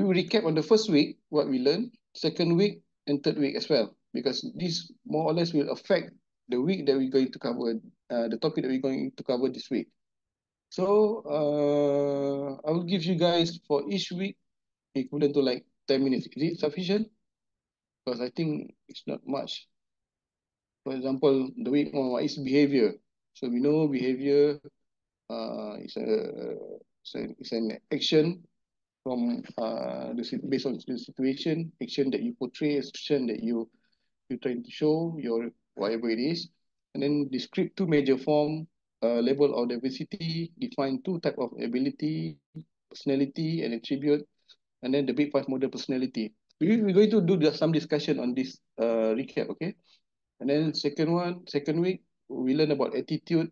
we will recap on the first week, what we learned, second week and third week as well, because this more or less will affect the week that we're going to cover, the topic that we're going to cover this week. So I will give you guys for each week equivalent to like 10 minutes. Is it sufficient? Because I think it's not much. For example, the week one, what is behavior? So we know behavior it's an action from based on the situation, action that you portray, action that you're trying to show, your whatever it is, and then describe two major form, level of diversity, define two type of ability, personality, and attribute, and then the big five model personality. We're going to do some discussion on this recap, okay? And then second week, we learn about attitude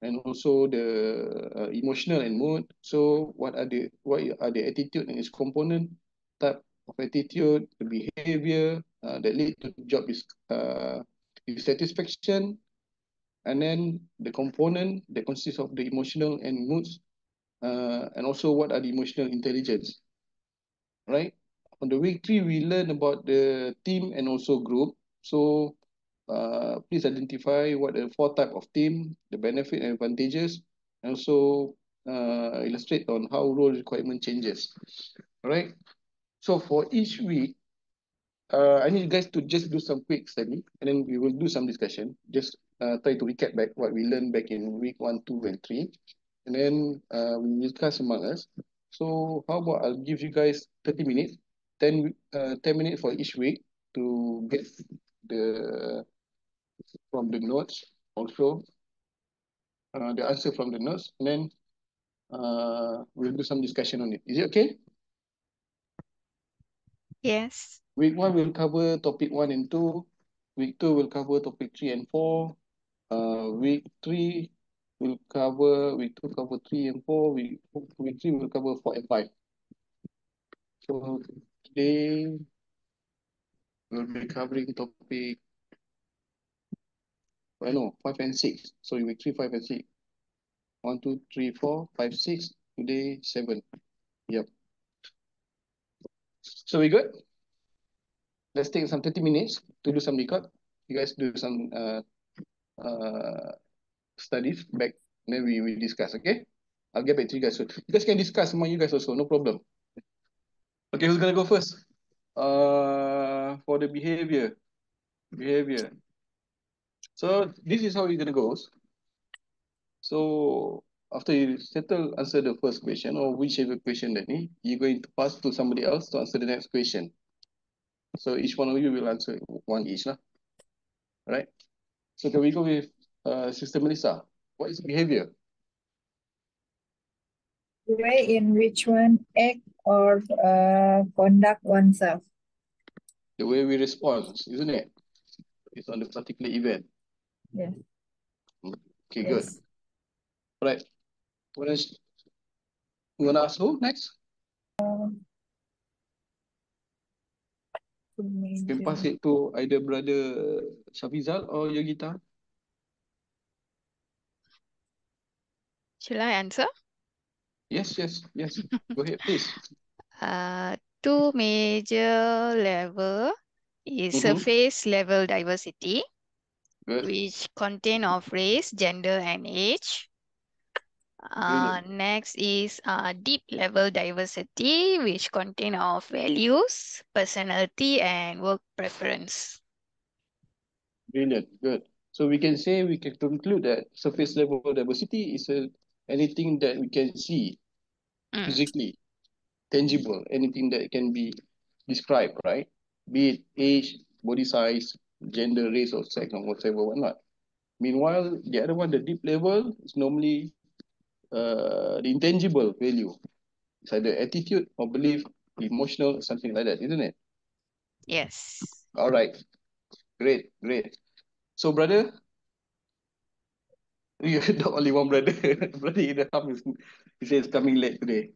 and also the emotional and mood. So what are the attitude and its component, type of attitude, the behavior that lead to job dissatisfaction, and then the component that consists of the emotional and moods, and also what are the emotional intelligence, right? On the week three, we learn about the team and also group. So please identify what the four type of team, the benefit and advantages, and also illustrate on how role requirement changes. All right. So for each week, I need you guys to just do some quick study, and then we will do some discussion. Just try to recap back what we learned back in week 1, 2, and 3, and then we discuss among us. So how about I'll give you guys 30 minutes, 10 minutes for each week to get the from the notes, also the answer from the notes, and then we'll do some discussion on it. Is it okay? Yes. Week 1 will cover topic 1 and 2. Week 2 will cover topic 3 and 4. Week 3 will cover, week 2 cover 3 and 4. Week 3 will cover 4 and 5. So today we'll be covering topic, I know, 5 and 6. So week 3, 5 and 6. 1, 2, 3, 4, 5, 6. Today 7. Yep. So we good? Let's take some 30 minutes to do some record. You guys do some uh, studies back, then we will discuss, okay? I'll get back to you guys. So you guys can discuss among you guys also, no problem. Okay, who's gonna go first? For the behavior. So this is how you're gonna go. So after you answer the first question or whichever question that you're going to pass to somebody else to answer the next question. So each one of you will answer one each, lah. Right? So can we go with Sister Melissa? What is behavior? The way in which one act or conduct oneself. The way we respond, isn't it? It's on the particular event. Yes. Okay, Yes. good. All right. What else? You wanna ask who next? You can pass it to either brother Shafizal or Yogita. Shall I answer? Yes. Go ahead, please. Two major level is surface level diversity, Good. which contain of race, gender, and age. Next is deep level diversity, which contain of values, personality, and work preference. Brilliant. Good. So we can conclude that surface level diversity is anything that we can see physically, tangible, anything that can be described, right? Be it age, body size, gender, race, or sex, or whatever, whatnot. Meanwhile, the other one, the deep level, is normally the intangible value. It's either attitude or belief, emotional, something like that, isn't it? Yes. All right. Great. So, brother, you're the only one brother. Brother in the house he says coming late today.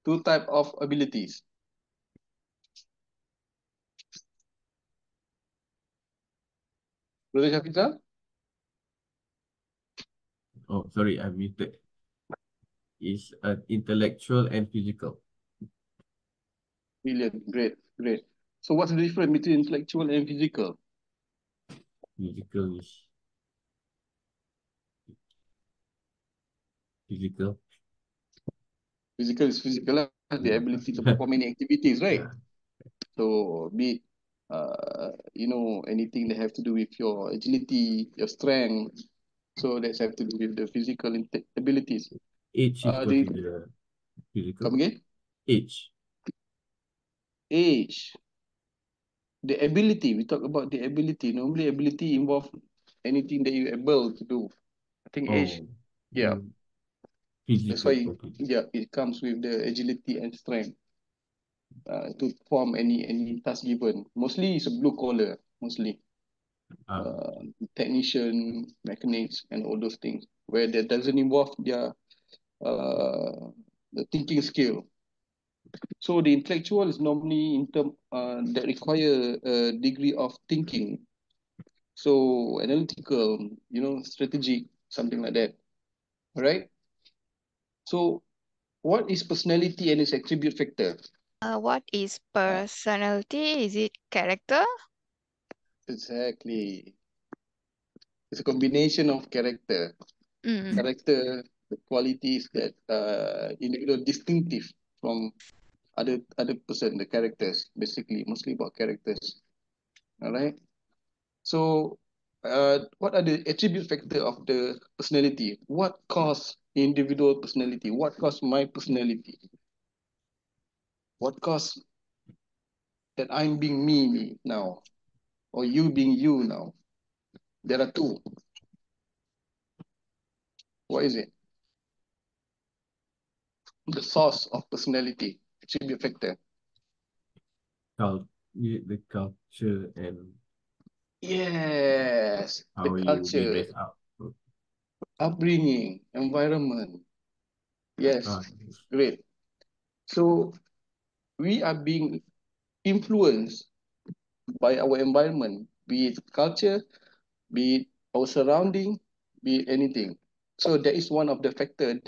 Two type of abilities. Brother Shafizal? Oh, sorry, I muted. Is intellectual and physical. Brilliant, great, great. So what's the difference between intellectual and physical? Physical is physical. Physical is physical, lah, the ability to perform any activities, right? Yeah. So be it, anything that have to do with your agility, your strength. So that's have to do with the physical abilities. Age is The considered physical. come again? Age. Age, the ability. We talk about the ability. Normally, ability involve anything that you're able to do. I think age, Oh, yeah. That's physical. why, Okay. yeah, it comes with the agility and strength to perform any task given. Mostly it's a blue collar, mostly uh, technician, mechanics, and all those things where that doesn't involve their the thinking skill. So the intellectual is normally in term that require a degree of thinking. So analytical, strategic, something like that. All right. So what is personality and its attribute factor? What is Uh, personality? Is it character? exactly. It's a combination of character. Mm. Character, the qualities that individual distinctive from other person, the characters, basically, mostly about characters. All right. So, what are the attribute factor of the personality? What cause individual personality? What cause my personality? What cause that I'm being me now, or you being you now? There are two. What is it? The source of personality, attribute factor. The culture and Yes, the how you be culture, raised up. upbringing, environment. Yes, Yes. great. So we are being influenced by our environment, be it culture, be it our surrounding, be it anything. So that is one of the factor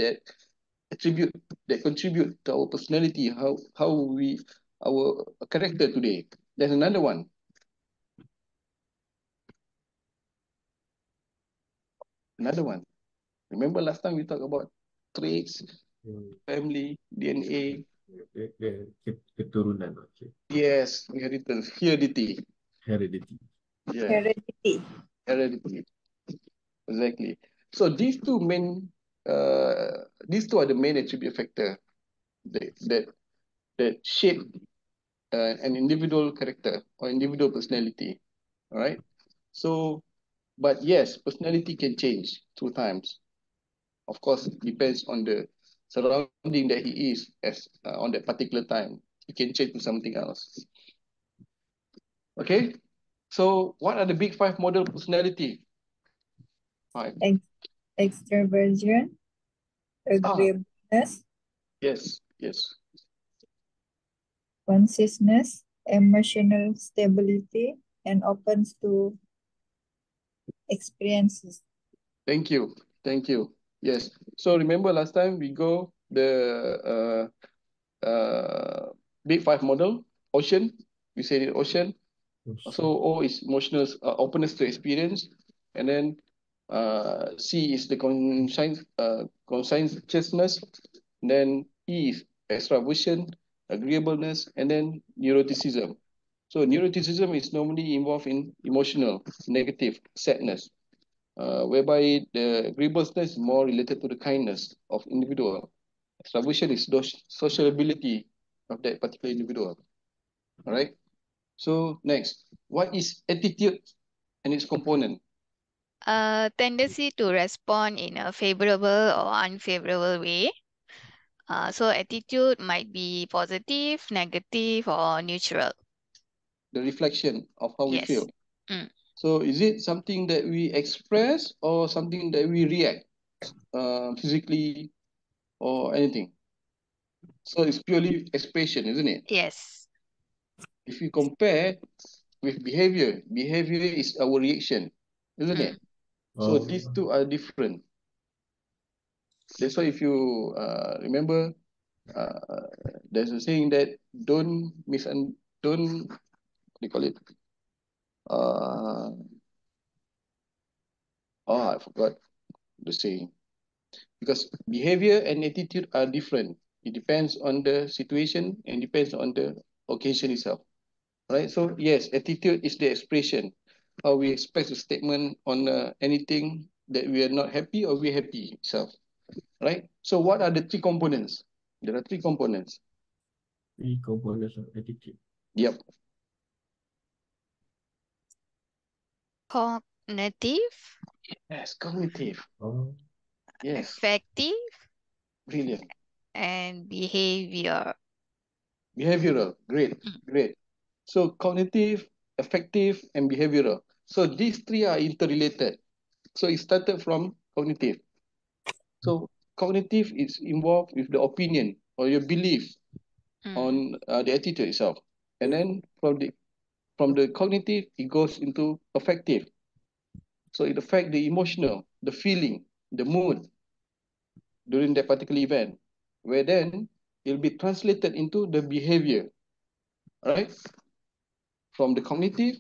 attribute that contribute to our personality, how we our character today. There's another one. Another one. Remember last time we talked about traits, Mm, family, DNA. Keturunan. Okay. Yes, inheritance, heredity. Heredity. Yeah, Heredity. heredity. Exactly. So these two are the main attribute factor that that, that shape an individual character or individual personality. All right. So, but yes, personality can change through times. Of course, it depends on the surrounding that he is as on that particular time. He can change to something else. Okay. So, what are the big five model personality? Five. Ex extroversion, Ah, agreeableness, yes, yes. consciousness, emotional stability, and opens to experiences. Thank you. Thank you. Yes. So remember last time we go the big five model, ocean. We said it ocean. So O is emotional openness to experience, and then C is the conscientiousness. Then E is extraversion, agreeableness, and then neuroticism. So neuroticism is normally involved in emotional, negative, sadness, whereby the agreeableness is more related to the kindness of individual. Extraversion is the social ability of that particular individual. All right. So next, what is attitude and its component? A tendency to respond in a favorable or unfavorable way. So attitude might be positive, negative, or neutral. The reflection of how we Yes. feel. Mm. So is it something that we express or something that we react physically or anything? So it's purely expression, isn't it? Yes. If you compare with behavior, behavior is our reaction, isn't Mm. it? So these Oh, two are different. That's why if you remember, there's a saying that don't, what do you call it? I forgot the saying. Because behavior and attitude are different. It depends on the situation and depends on the occasion itself. Right? So yes, attitude is the expression how we express a statement on anything that we are not happy or we're happy itself. Right? So what are the three components? There are three components. Three components of attitude. Yep. Cognitive, Yes, cognitive. Oh, Yes, affective, brilliant. and behavior. Behavioral, great, Mm. great. So cognitive, affective, and behavioral. So these three are interrelated. So it started from cognitive. So cognitive is involved with the opinion or your belief Mm. on the attitude itself. And then from the cognitive, it goes into affective. So it affects the emotional, the feeling, the mood during that particular event, where then it'll be translated into the behavior, right? From the cognitive,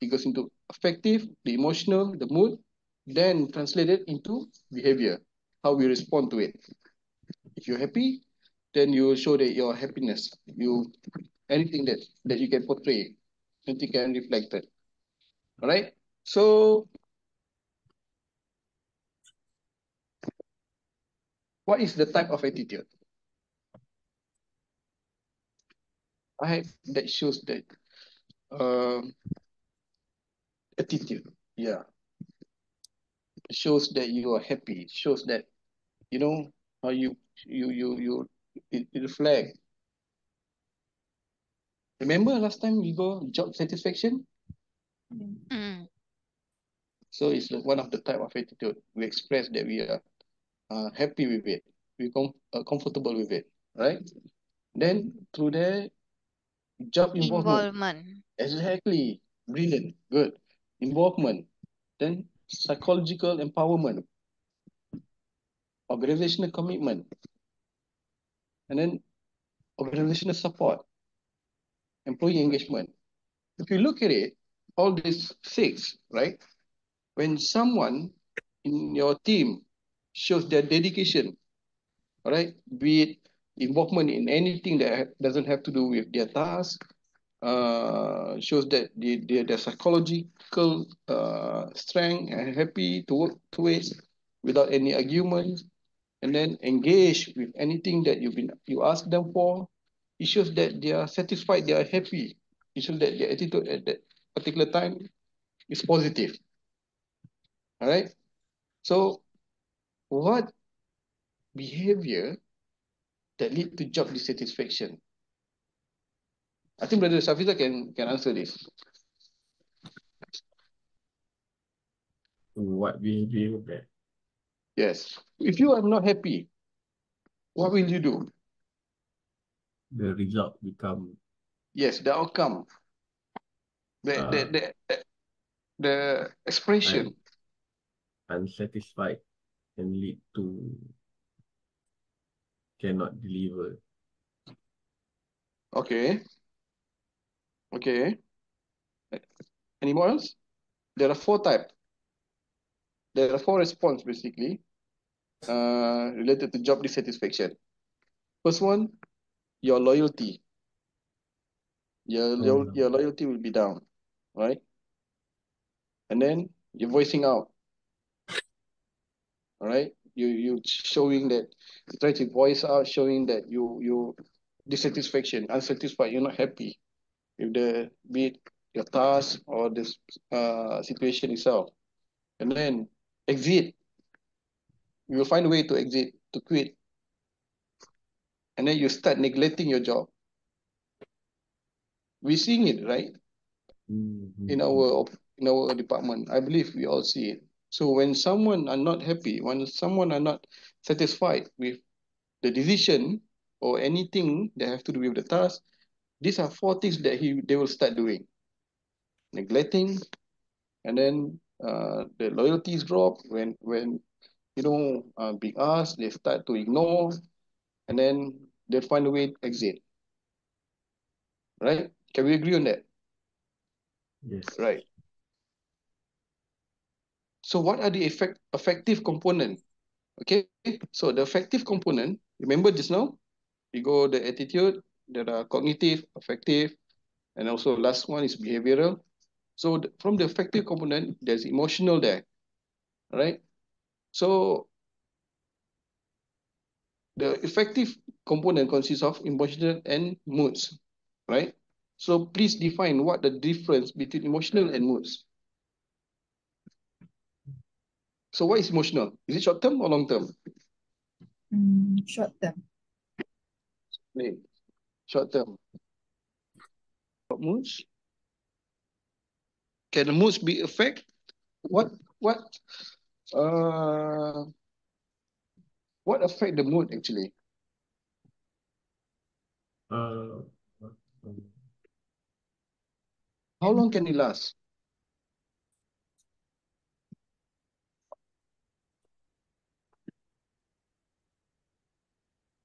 it goes into affective, the emotional, the mood, then translated into behavior, how we respond to it. If you're happy, then you will show that your happiness, you anything that you can portray, anything can reflect it. All right. So, what is the type of attitude? That shows that attitude. Yeah, it shows that you are happy. It shows that you know how you it reflect. Remember last time we go job satisfaction. Mm. So it's one of the type of attitude we express that we are happy with it. Comfortable with it, right? Then through there, job involvement. Involvement. Exactly. Brilliant. Good. Involvement. Then psychological empowerment, organizational commitment, and then organizational support, employee engagement. If you look at it, all these six, right? When someone in your team shows their dedication, all right, be it involvement in anything that doesn't have to do with their task, shows that their psychological strength and happy to work towards without any arguments, and then engage with anything that you ask them for. It shows that they are satisfied, they are happy. It shows that their attitude at that particular time is positive. All right. So what behavior that lead to job dissatisfaction? I think Brother Safita can answer this. what behavior that Yes. If you are not happy, what will you do? the result become Yes, the outcome, the the uh, the, the expression. un unsatisfied and lead to cannot deliver. Okay. Okay. Any more else? There are four types. There are four response basically related to job dissatisfaction. First one, your loyalty. Your loyalty will be down, right? And then you're voicing out, all right? You showing that, try to voice out, showing that you dissatisfaction, unsatisfied, you're not happy with the be it your task or this situation itself. And then exit. You will find a way to exit, to quit, and then you start neglecting your job. We're seeing it, right? In our department. I believe we all see it. So when someone are not happy, when someone are not satisfied with the decision or anything that have to do with the task, these are four things that they will start doing. Neglecting, and then the loyalties drop when being asked, they start to ignore, and then they find a way to exit. Right? Can we agree on that? Yes. Right. So what are the effective component? Okay, so the effective component, remember just now, we go the attitude, there are cognitive, affective, and also last one is behavioral. So from the affective component, there's emotional there, right? So the effective component consists of emotional and moods, right? So please define what the difference between emotional and moods. So what is emotional? Is it short term or long term? Short term. Wait, short term. What moods? Can the moods be affect? What what uh what affect the mood actually? Uh, How long can it last?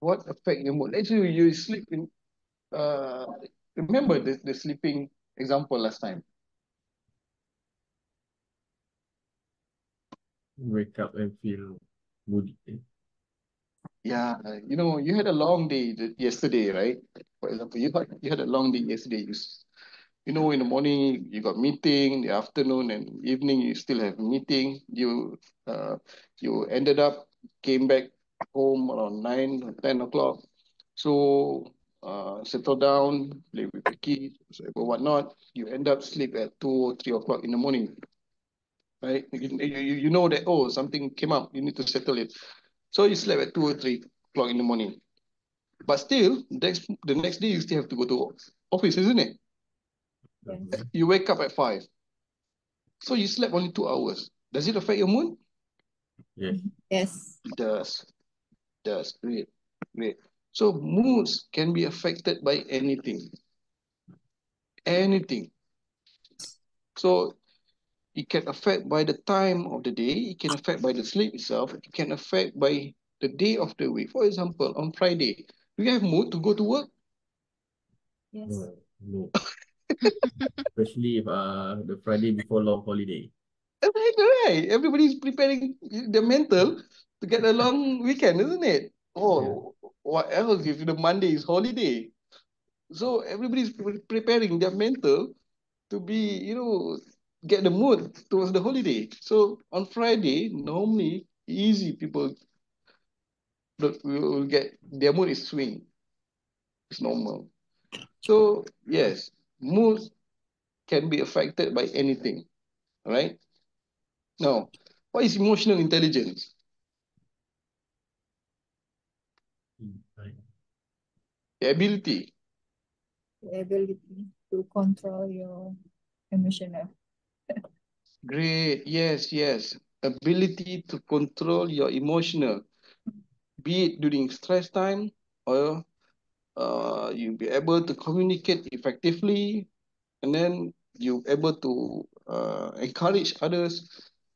What affect your mood? Actually, you sleep in. Uh, remember the sleeping example last time. wake up and feel moody. Yeah, you had a long day yesterday, right? For example, you had a long day yesterday. In the morning you got meeting, in the afternoon and evening you still have meeting. You ended up came back home around 9 or 10 o'clock. So settle down, play with the kids, or whatnot. You end up sleep at 2 or 3 o'clock in the morning, right? You know that something came up, you need to settle it. So you slept at 2 or 3 o'clock in the morning. But still, the next day you still have to go to office, isn't it? Yes. You wake up at 5. So you slept only 2 hours. Does it affect your mood? Yes. Yes. It does. Great. Great. So moods can be affected by anything. Anything. So it can affect by the time of the day, it can affect by the sleep itself, it can affect by the day of the week. For example, on Friday, do you have mood to go to work? Yes. No. Especially if the Friday before long holiday. Right, right. Everybody's preparing their mental to get a long weekend, isn't it? Yeah. Oh, what else if the Monday is holiday? So everybody's preparing their mental to be, get the mood towards the holiday. So on Friday, normally easy people will get their mood is swing. It's normal. So yes, mood can be affected by anything. All right. Now, what is emotional intelligence? Right. The ability. The ability to control your emotional. Great. Yes, yes. Ability to control your emotional, be it during stress time or you'll be able to communicate effectively, and then you able to encourage others.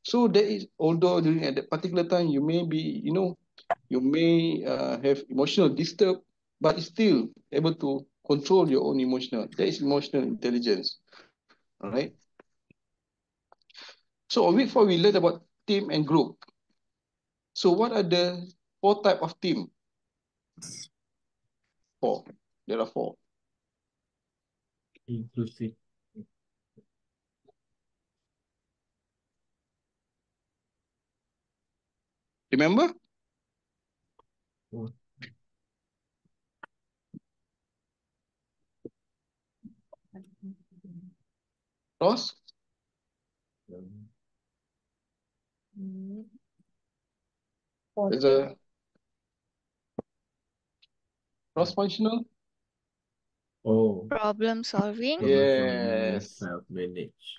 So that is, although during at that particular time you may be, you may have emotional disturb, but still able to control your own emotional. That is emotional intelligence. All right. So a week before we learned about team and group. So what are the 4 type of team? Four. There are 4. Inclusive. Remember? Oh, Cross. um, There's a cross-functional. oh, Problem solving, problem solving, Yes. self-manage.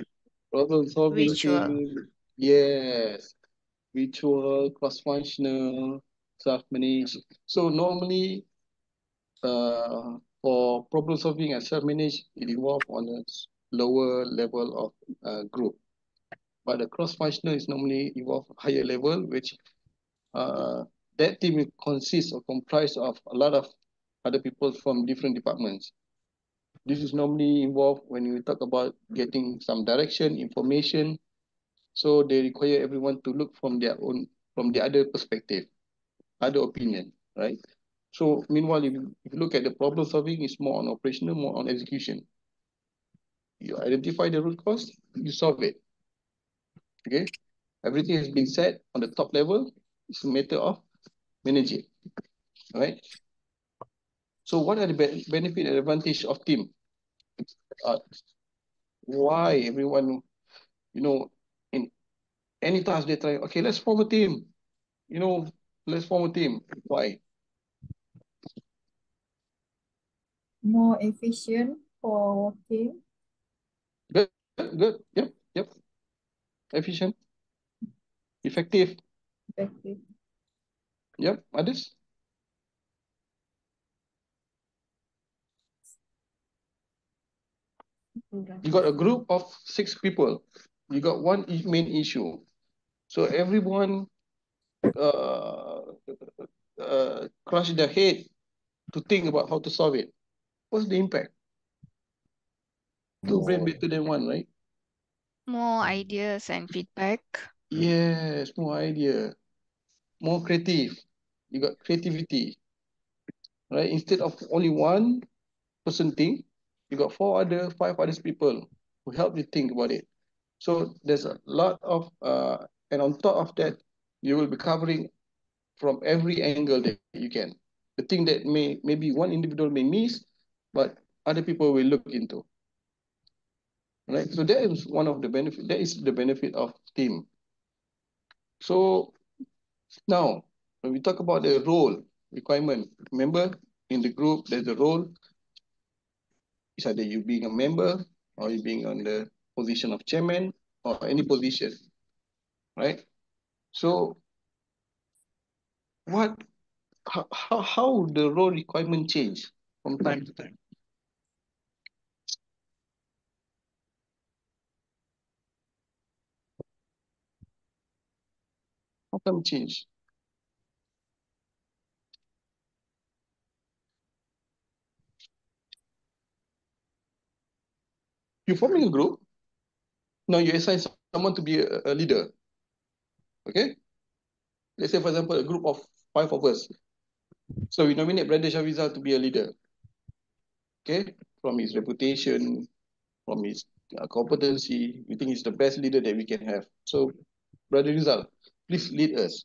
Problem solving visual. team. Yes. Virtual, cross-functional, self-managed. So normally, for problem solving and self-managed, it involves on a lower level of group. But the cross-functional is normally involve higher level, which that team consists or comprised of a lot of other people from different departments. This is normally involved when we talk about getting some direction, information. So they require everyone to look from the other perspective, other opinion, right? So meanwhile, if you look at the problem solving, it's more on operational, more on execution. You identify the root cause, you solve it. Okay, everything has been said on the top level. It's a matter of managing, right? So what are the benefit and advantage of team? Uh, why everyone, in any task they try, okay, let's form a team. Let's form a team. Why? More efficient for working. Good, good. Yep. Efficient, effective. Effective. Yep. Others? You got a group of 6 people. You got one main issue. So everyone crush their head to think about how to solve it. What's the impact? 2 brain better than 1, right? More ideas and feedback. Yes, more idea, more creative. You got creativity, right? Instead of only one person think, you got 5 other people who help you think about it. So there's a lot of, and on top of that, you will be covering from every angle that you can. The thing that maybe one individual may miss, but other people will look into. Right? So that is one of the benefit. That is the benefit of team. So now, when we talk about the role requirement, remember in the group there's a role. It's either you being a member or you being on the position of chairman or any position, right? So how the role requirement change from time to time? How come change? You're forming a group. Now you assign someone to be a leader. Okay? Let's say, for example, a group of 5 of us. So we nominate Brother Shaviza to be a leader. Okay? From his reputation, from his competency, we think he's the best leader that we can have. So, Brother Rizal, please lead us.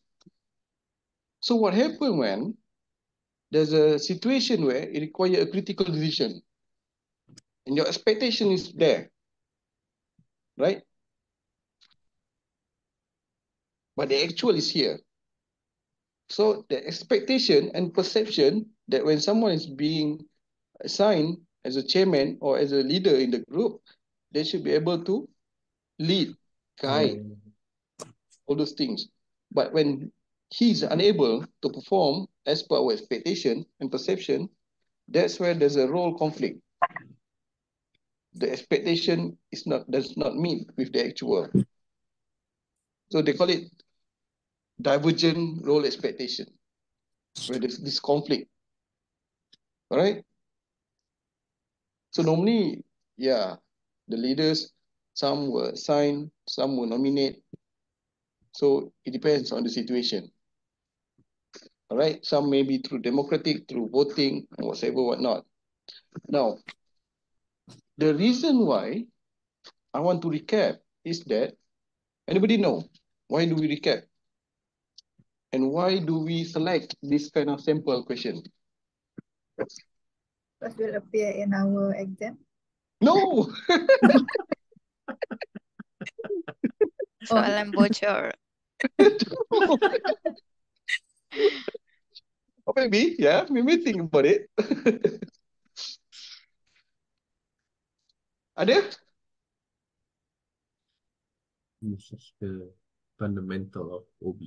So what happened when there's a situation where it requires a critical decision and your expectation is there, right? But the actual is here. So the expectation and perception that when someone is being assigned as a chairman or as a leader in the group, they should be able to lead, guide, all those things. But when he's unable to perform as per our expectation and perception, that's where there's a role conflict. The expectation does not meet with the actual. So they call it divergent role expectation, where there's this conflict. All right. So normally, yeah, the leaders, some will assign, some will nominate. So it depends on the situation. All right. Some may be through democratic, through voting, and whatever, whatnot. Now, the reason why I want to recap is that anybody know why do we recap? And why do we select this kind of sample question? What will appear in our exam? No! Soalan bocor. Or maybe, yeah, maybe think about it. Ada? This is the fundamental of OB.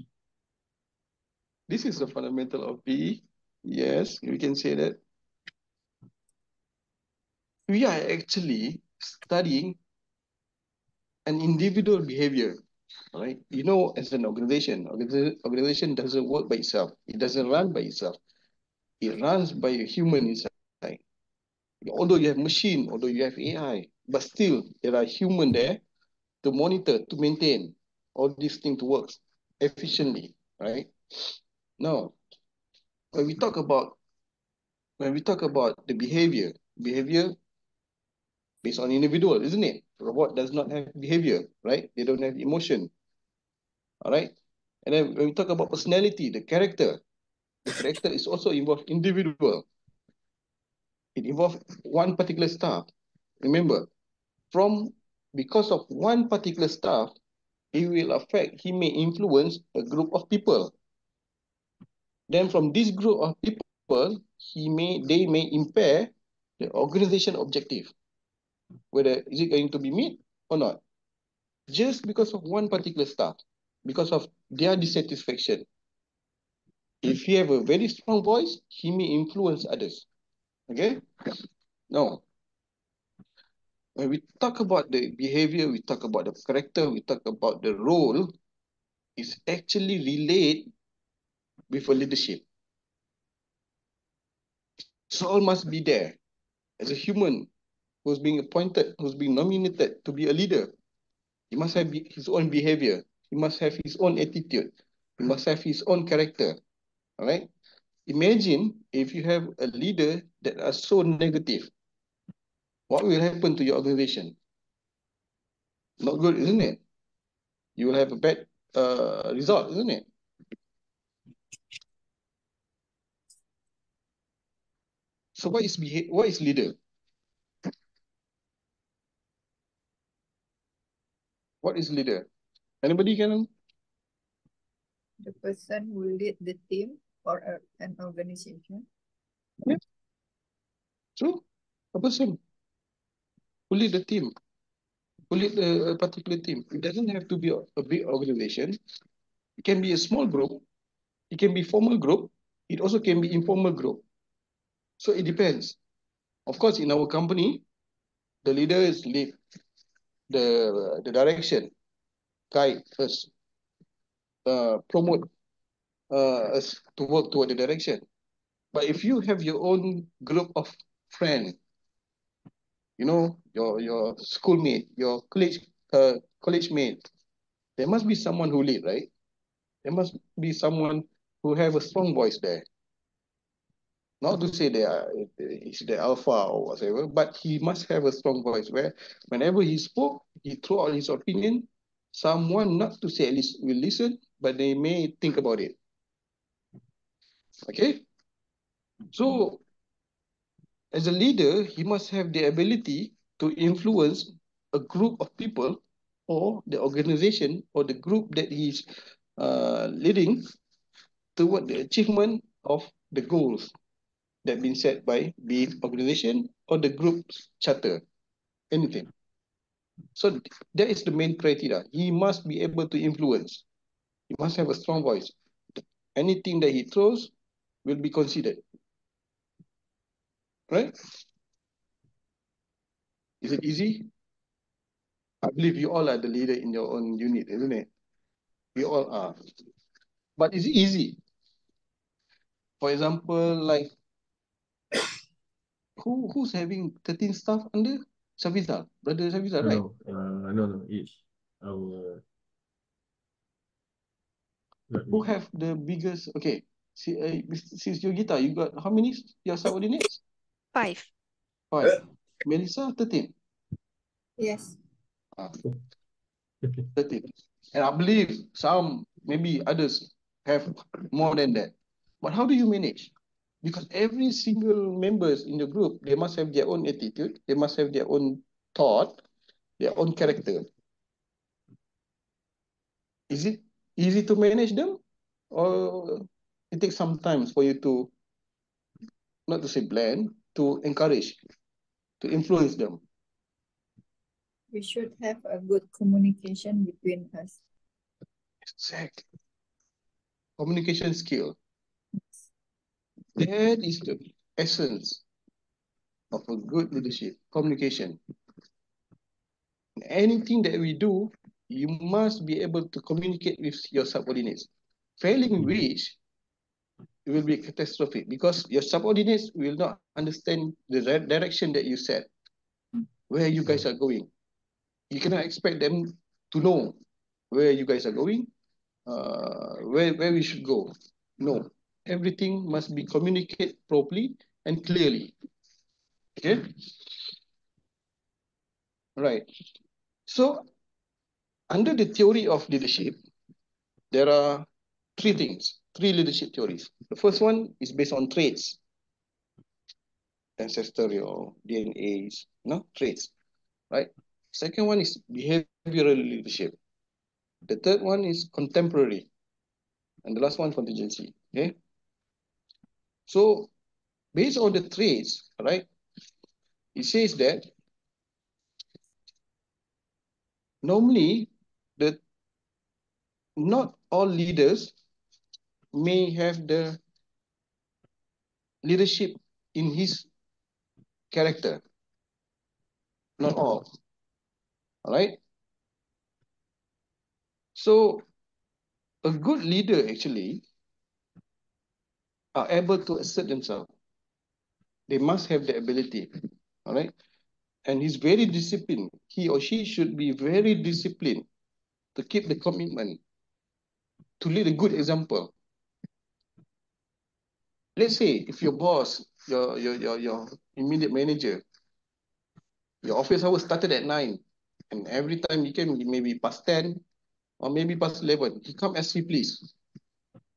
This is the fundamental of B. Yes, we can say that. We are actually studying an individual behavior. All right. You know, as an organization doesn't work by itself. It doesn't run by itself. It runs by a human inside. Although you have machine, although you have AI, but still there are human there to monitor, to maintain all these things to work efficiently, right? Now, when we talk about the behavior based on individual, isn't it? Robot does not have behavior, right? They don't have emotion, all right? And then when we talk about personality, the character is also involved individual. It involves one particular staff. Remember, from because of one particular staff, he may influence a group of people. Then from this group of people, they may impair the organization objective. Whether is it going to be met or not? Just because of one particular staff, because of their dissatisfaction. If he have a very strong voice, he may influence others. Okay? Now, when we talk about the behavior, we talk about the character, we talk about the role, is actually relate with a leadership. So all must be there. As a human who's being appointed, who's being nominated to be a leader, he must have his own behavior. He must have his own attitude. He must have his own character. All right? Imagine if you have a leader that are so negative. What will happen to your organization? Not good, isn't it? You will have a bad result, isn't it? So what is leader? What is leader? Anybody can? The person who lead the team or an organization. Yeah. True. A person who lead the team, who lead a particular team. It doesn't have to be a big organization. It can be a small group. It can be formal group. It also can be informal group. So it depends. Of course, in our company, the leaders lead the direction, guide us, promote us to work toward the direction. But if you have your own group of friends, you know, your schoolmate, your college mate, there must be someone who lead, right? There must be someone who have a strong voice there. Not to say he's the alpha or whatever, but he must have a strong voice where whenever he spoke, he threw out his opinion. Someone, not to say at least will listen, but they may think about it. Okay? So as a leader, he must have the ability to influence a group of people or the organization or the group that he's leading toward the achievement of the goals that been set by be it organization or the group's charter, anything. So that is the main criteria. He must be able to influence. He must have a strong voice. Anything that he throws will be considered. Right? Is it easy? I believe you all are the leader in your own unit, isn't it? We all are. But is it easy? For example, like who's having 13 staff under Shafizal? Brother Shafizal, right? No. It's our. Who have the biggest? Okay, since Yogita, you got how many your subordinates? 5. 5. Melissa, 13. Yes. 13. And I believe some, maybe others have more than that. But how do you manage? Because every single members in the group, they must have their own attitude, they must have their own thought, their own character. Is it easy to manage them? Or it takes some time for you to, not to say blend, to encourage, to influence them? We should have a good communication between us. Exactly. Communication skill. That is the essence of a good leadership, communication. Anything that we do, you must be able to communicate with your subordinates. Failing which, it will be catastrophic because your subordinates will not understand the direction that you set, where you guys are going. You cannot expect them to know where you guys are going, where we should go. No, everything must be communicated properly and clearly. Okay, right. So under the theory of leadership, there are three leadership theories. The first one is based on traits, ancestral, DNAs, traits, right? Second one is behavioral leadership. The third one is contemporary, and the last one contingency. Okay, so based on the traits, right? It says that normally the not all leaders may have the leadership in his character. Not all. All right. So a good leader actually are able to assert themselves. They must have the ability. All right. And he's very disciplined. He or she should be very disciplined to keep the commitment, to lead a good example. Let's say if your boss, your immediate manager, your office hours started at 9, and every time he came, maybe past 10 or maybe past 11, he come as he please.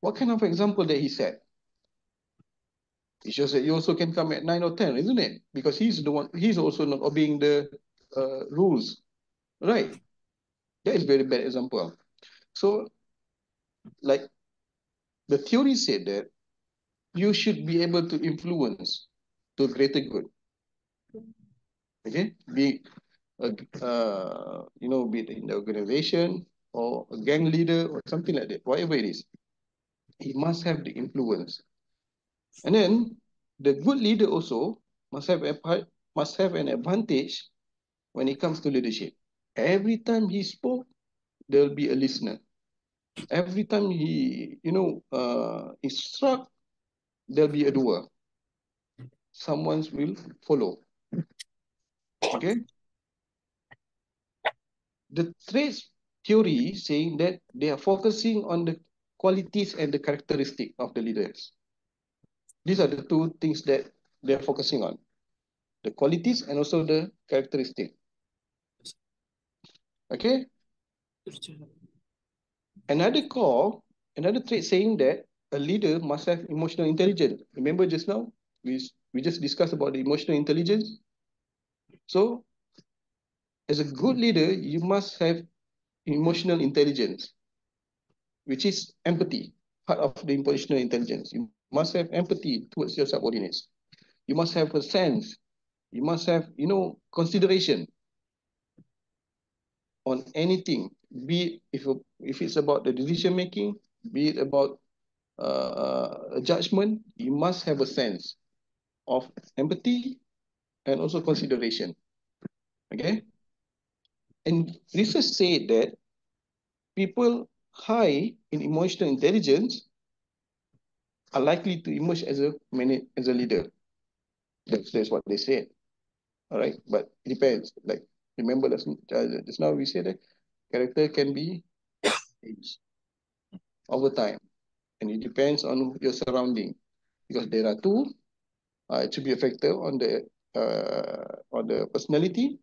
What kind of example that he set? It shows that you also can come at 9 or 10, isn't it? Because he's also not obeying the rules, right? That is very bad example. So, like the theory said that you should be able to influence to a greater good. Okay, be be it in the organization or a gang leader or something like that, whatever it is, he must have the influence. And then the good leader also must have an advantage when it comes to leadership. Every time he spoke, there'll be a listener. Every time he, instruct, there'll be a doer. Someone will follow. Okay. The traits theory saying that they are focusing on the qualities and the characteristic of the leaders. These are the two things that they are focusing on: the qualities and also the characteristic. Okay. Another trait saying that a leader must have emotional intelligence. Remember just now, we just discussed about the emotional intelligence. So, as a good leader, you must have emotional intelligence, which is empathy, part of the emotional intelligence. You must have empathy towards your subordinates. You must have a sense. You must have, consideration on anything, be it if it's about the decision making, be it about a judgment, you must have a sense of empathy and also consideration. Okay? And research said that people high in emotional intelligence are likely to emerge as a leader. That's what they said. All right, but it depends. Like remember just now we said that character can be aged over time, and it depends on your surrounding, because there are two. It should be a factor on the personality,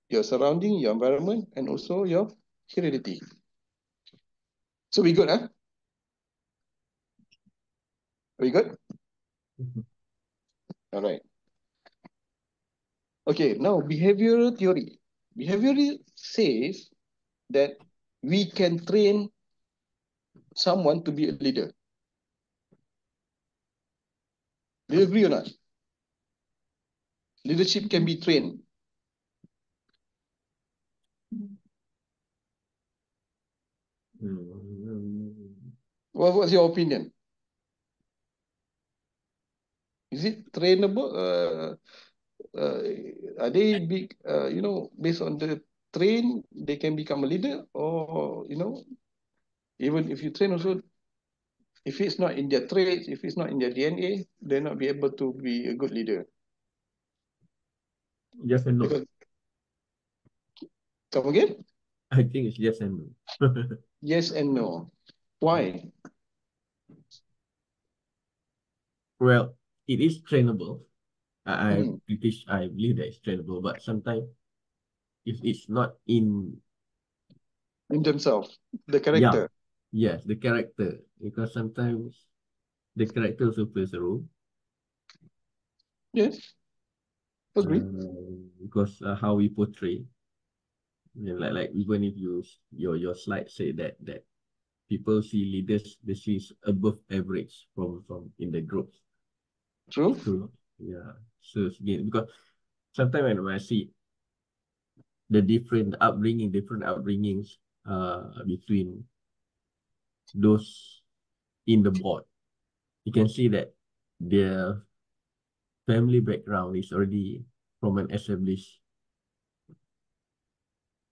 your surrounding, your environment, and also your heredity. So we good, huh? We good? All right. Okay, now behavioral theory. Behavioral says that we can train someone to be a leader. Do you agree or not? Leadership can be trained. What's your opinion? Is it trainable? Are they big, based on the train, they can become a leader, or even if you train also, if it's not in their traits, if it's not in their DNA, they'll not be able to be a good leader. Yes and no. Because, come again? I think it's yes and no. Yes and no. Why? Well, it is trainable. Mhm. I believe that it's trainable, but sometimes if it's not in, In themselves, the yeah, character. yes, the character, because sometimes the character also plays a role. Yes, agree. Because how we portray, like even if your slide say that people see leaders, they see above average from in the group. True. So yeah, so it's again because sometimes when I see the different upbringings between those in the board, you can see that their family background is already from an established.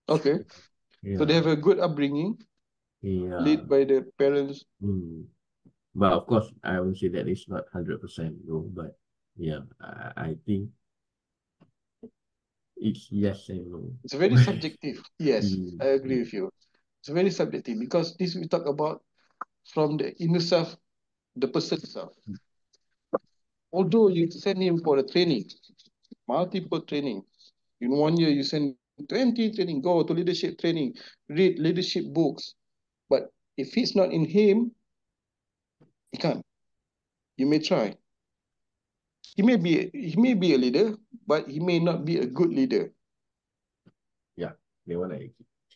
Okay. So they Yeah, have a good upbringing, yeah. led by the parents. But of course, I would say that it's not 100% no, but yeah, I think it's yes and no. It's very subjective. Yes, Mm, I agree mm. with you. It's very subjective because this we talk about from the inner self, the person self. Although you send him for a training, multiple training, in 1 year you send 20 training, go to leadership training, read leadership books. But if it's not in him, he can't. You may try. He may be a leader, but he may not be a good leader. Yeah, they want to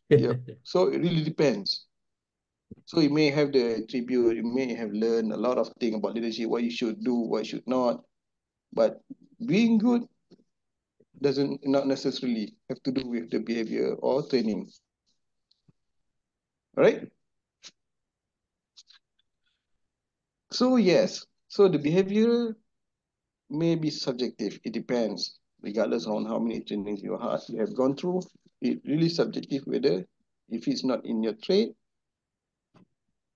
Yeah. So it really depends. So you may have the attribute, you may have learned a lot of things about leadership, what you should do, what you should not. But being good doesn't not necessarily have to do with the behavior or training. Right? So yes. So the behavior may be subjective. It depends, regardless on how many trainings you have gone through. It really subjective whether if it's not in your trait,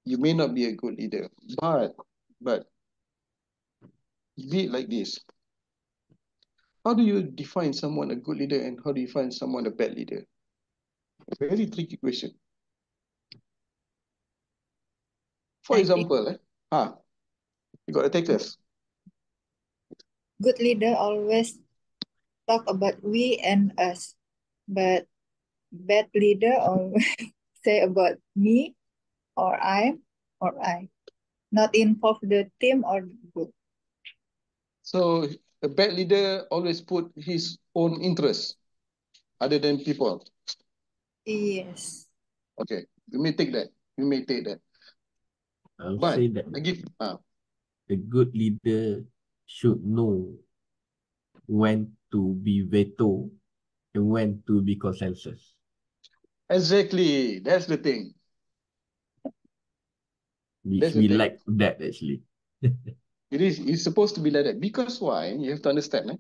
you may not be a good leader. But be it like this. How do you define someone a good leader and how do you find someone a bad leader? Very tricky question. For I think example, you got to take this. good leader always talk about we and us, but bad leader always say about me or I, not involve the team or the group. So a bad leader always put his own interests other than people. Yes. Okay, we may take that. We may take that. I'll But say that I give a good leader should know when to be veto and when to be consensus. exactly. That's the thing. Which That's the we thing. like that actually. It's supposed to be like that. Because why? You have to understand.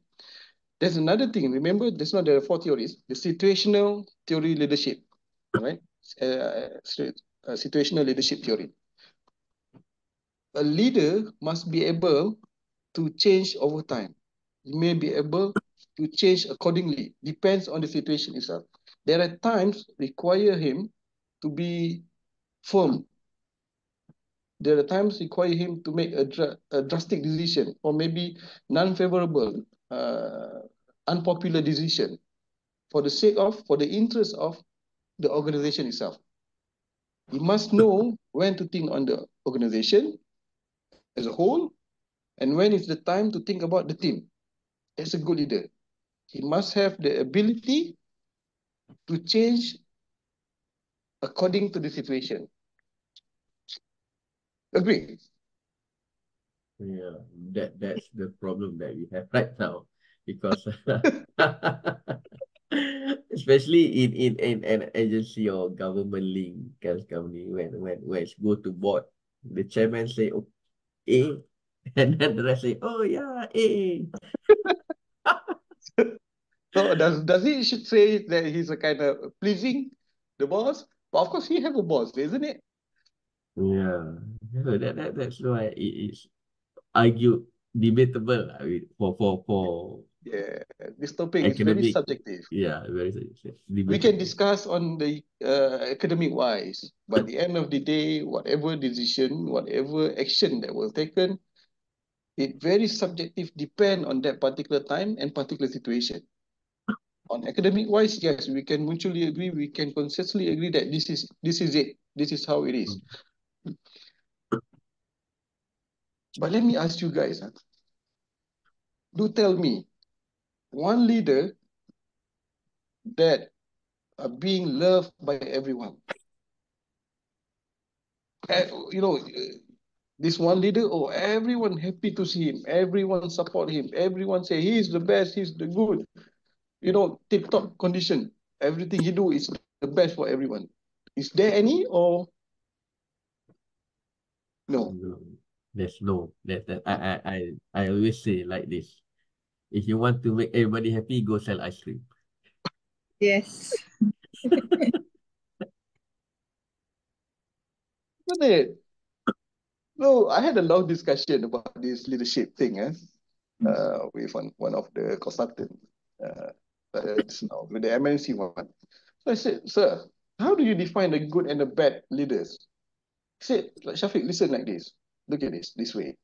There's another thing. Remember, there are 4 theories. The situational theory leadership. All right. Situational leadership theory. A leader must be able to change over time. He may be able to change accordingly. Depends on the situation itself. There are times require him to be firm. There are times require him to make a drastic decision or maybe non-favorable, unpopular decision for the interest of the organization itself. He must know when to think on the organization as a whole and when is the time to think about the team. As a good leader, he must have the ability to change according to the situation. Agree? Yeah, that's the problem that we have right now because especially in an agency or government link kind of company when it's go to board, the chairman say A and then the rest say, oh yeah, A. So does he should say that he's a kind of pleasing the boss? But of course he have a boss, isn't it? Yeah. So that's why it is argue debatable lah, for Yeah, this topic is very academic. subjective. Yeah, very We can debatable. discuss on the academic wise, but at the end of the day, whatever decision, whatever action that was taken, it very subjective, depend on that particular time and particular situation. On academic wise, yes, we can mutually agree, we can consensually agree that this is it, this is how it is. But let me ask you guys, do tell me one leader that are being loved by everyone. You know, this one leader, oh, everyone happy to see him, everyone support him, everyone say he's the best, he's the good, you know, tip-top condition. Everything he do is the best for everyone. Is there any or no? No, there's no that I always say like this. If you want to make everybody happy, go sell ice cream. Yes. Isn't it? No, I had a long discussion about this leadership thing, with one of the consultants, just now, with the MNC one. So I said, sir, how do you define the good and the bad leaders? He said, like, Shafiq, listen like this. Look at this way.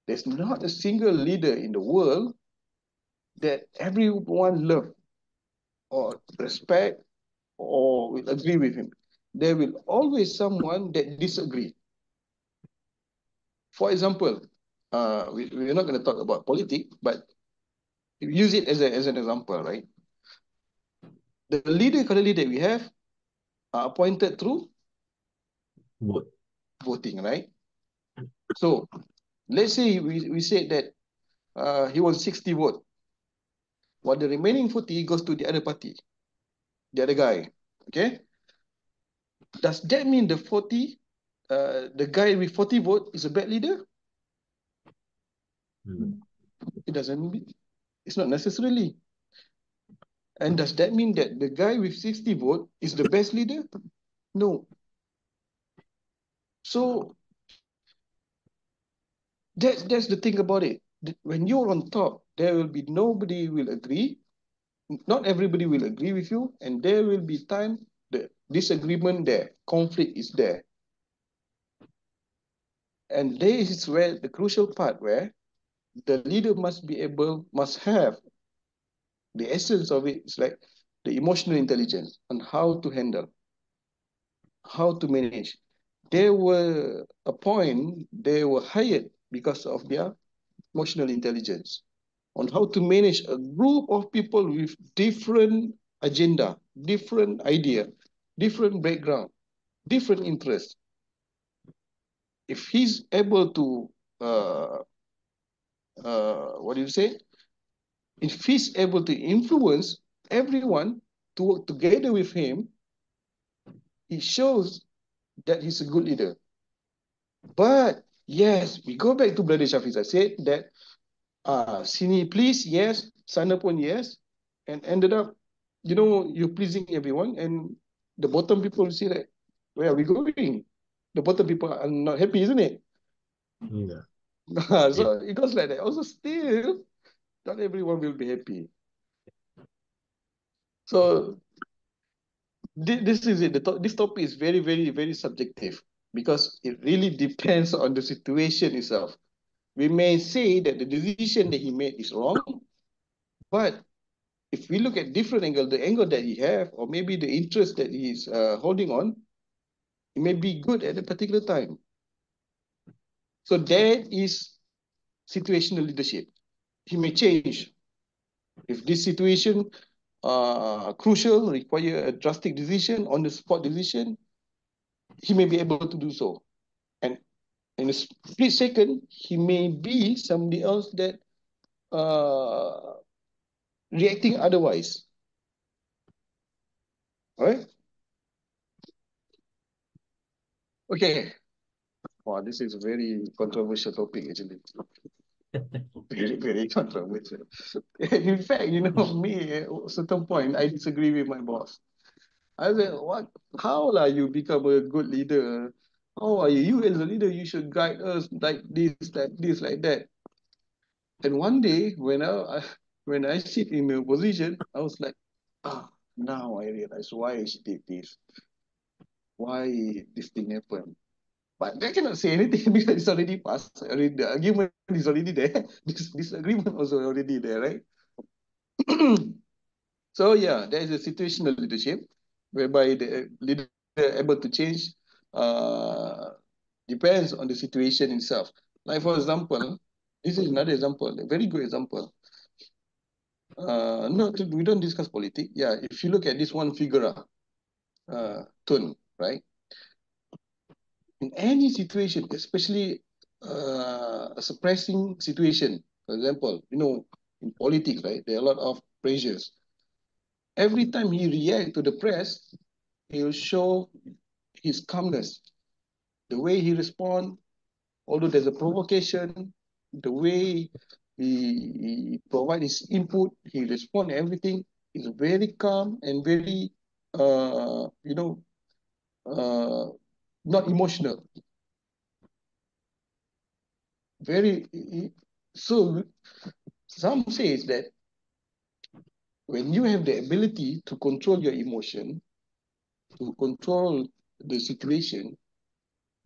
There's not a single leader in the world that everyone love or respect or will agree with him. There will always someone that disagree. For example, we're not going to talk about politics, but use it as an example, right? The leader currently that we have are appointed through Vote. voting, right? So let's say we said that he won 60 votes, while the remaining 40 goes to the other party, the other guy. Okay? Does that mean the guy with 40 votes is a bad leader? It doesn't mean, it's not necessarily. And does that mean that the guy with 60 votes is the best leader? No. So that's the thing about it. When you're on top, there will be nobody will agree. Not everybody will agree with you, and there will be time the disagreement there, conflict is there. And this is where the crucial part where the leader must have the essence of it is like the emotional intelligence on how to handle, how to manage. They were a point, they were hired because of their emotional intelligence on how to manage a group of people with different agenda, different idea, different background, different interests. If he's able to, what do you say? If he's able to influence everyone to work together with him, it shows that he's a good leader. But yes, we go back to Brother Shafiz. I said that sini please, yes, sana pun yes, and ended up, you know, you're pleasing everyone, and the bottom people say that, where are we going? The bottom people are not happy, isn't it? Yeah. So it goes like that. Also, still, not everyone will be happy. So this is it. This topic is very, very, very subjective because it really depends on the situation itself. We may say that the decision that he made is wrong, but if we look at different angle, the angle that he have, or maybe the interest that he is holding on, it may be good at a particular time. So that is situational leadership. He may change. If this situation crucial, require a drastic decision, on the spot decision, he may be able to do so. And in a split second, he may be somebody else that uh, reacting otherwise. All right? Okay. Wow, this is a very controversial topic, actually. Very, very controversial. In fact, you know, me, at a certain point, I disagree with my boss. I said, what? How are you become a good leader? How are you? You as a leader, you should guide us like this, like that. And one day, when I sit in a position, I was like, now I realize why she did this, why this thing happened. But I cannot say anything because it's already passed. Already, the argument is already there. This disagreement also already there, right? So yeah, there is a situational leadership whereby the leader able to change uh, depends on the situation itself. Like for example, this is another example, a very good example. No, we don't discuss politics. Yeah, if you look at this one figure, Tun, right? In any situation, especially a suppressing situation, for example, you know, in politics, right? There are a lot of pressures. Every time he react to the press, he'll show his calmness. The way he respond, although there's a provocation, the way he provide his input, he respond to everything is very calm and very, you know, uh, not emotional. Very, so some says that when you have the ability to control your emotion, to control the situation,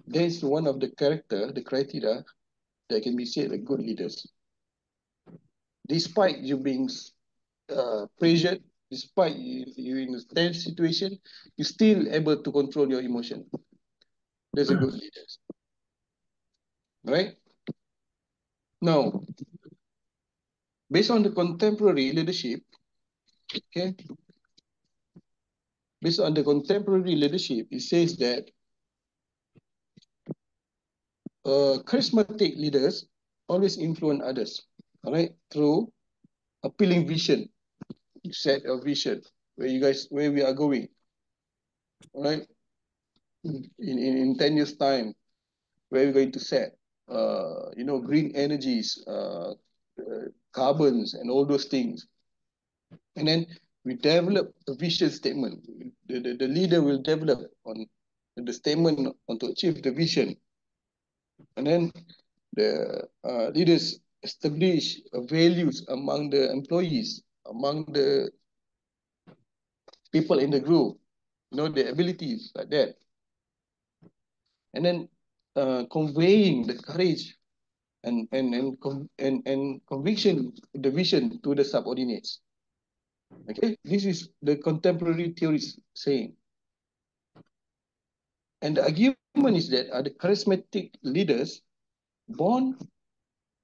that's one of the character, the criteria that can be said like good leaders. Despite you being pressured, despite you in a tense situation, you're still able to control your emotion. That's a good leader, right? Now, based on the contemporary leadership, okay, based on the contemporary leadership, it says that charismatic leaders always influence others, all right, through appealing vision. You set a vision where we are going, all right, in 10 years' time, where we're going to set, you know, green energies, carbons, and all those things. And then we develop a vision statement. The leader will develop on the statement on to achieve the vision. And then the leaders establish values among the employees, among the people in the group, you know, the abilities like that. And then conveying the courage and conviction, the vision to the subordinates. Okay, this is the contemporary theories saying. And the argument is that are the charismatic leaders born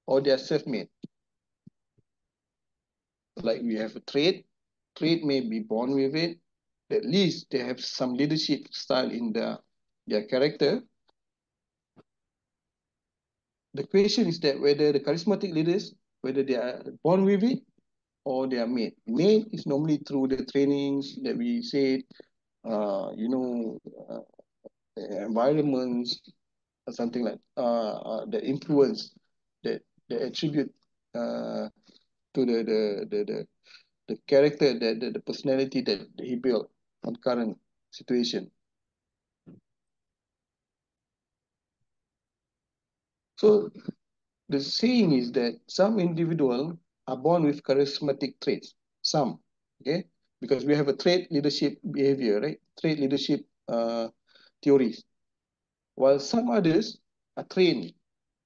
or they are self-made? Like we have a trait may be born with it. At least they have some leadership style in their character. The question is that whether the charismatic leaders, whether they are born with it or they are made. Made is normally through the trainings that we said, you know, environments or something like the influence that the attribute uh, to the character that the personality that he built on current situation. So the saying is that some individuals are born with charismatic traits. Some, okay, because we have a trait leadership behavior, right? Trait leadership theories. While some others are trained,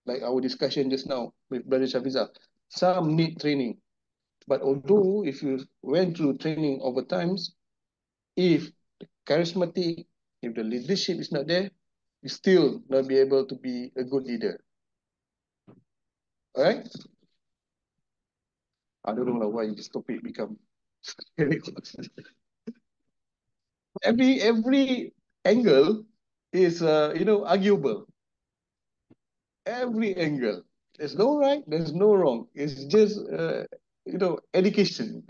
like our discussion just now with Brother Shafiza. Some need training. But although if you went through training over times, if the charismatic, if the leadership is not there, you still not be able to be a good leader. All right? I don't know why this topic become very every angle is you know, arguable. Every angle. There's no right, there's no wrong. It's just you know, education,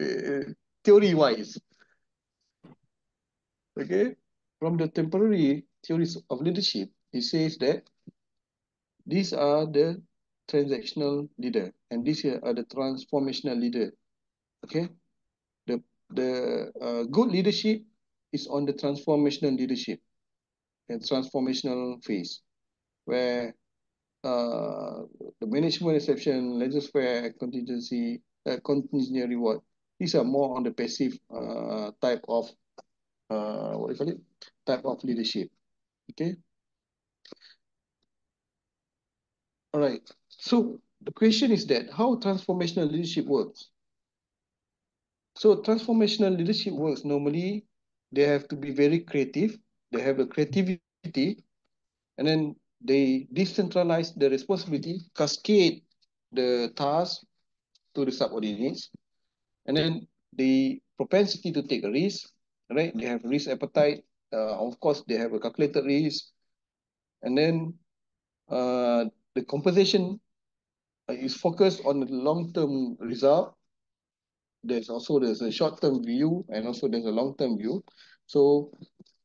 theory wise. Okay? From the temporary theories of leadership, it says that these are the transactional leader, and these here are the transformational leader. Okay, the good leadership is on the transformational leadership and transformational phase, where the management exception, laissez-faire, contingency, contingent reward, these are more on the passive type of what do you call it? Type of leadership. Okay. All right. So the question is that how transformational leadership works. So transformational leadership works normally. They have to be very creative. They have the creativity, and then they decentralize the responsibility, cascade the task to the subordinates, and then the propensity to take a risk, right? They have risk appetite. Of course, they have a calculated risk, and then the compensation is focused on the long-term result. There's a short-term view and also there's a long-term view. So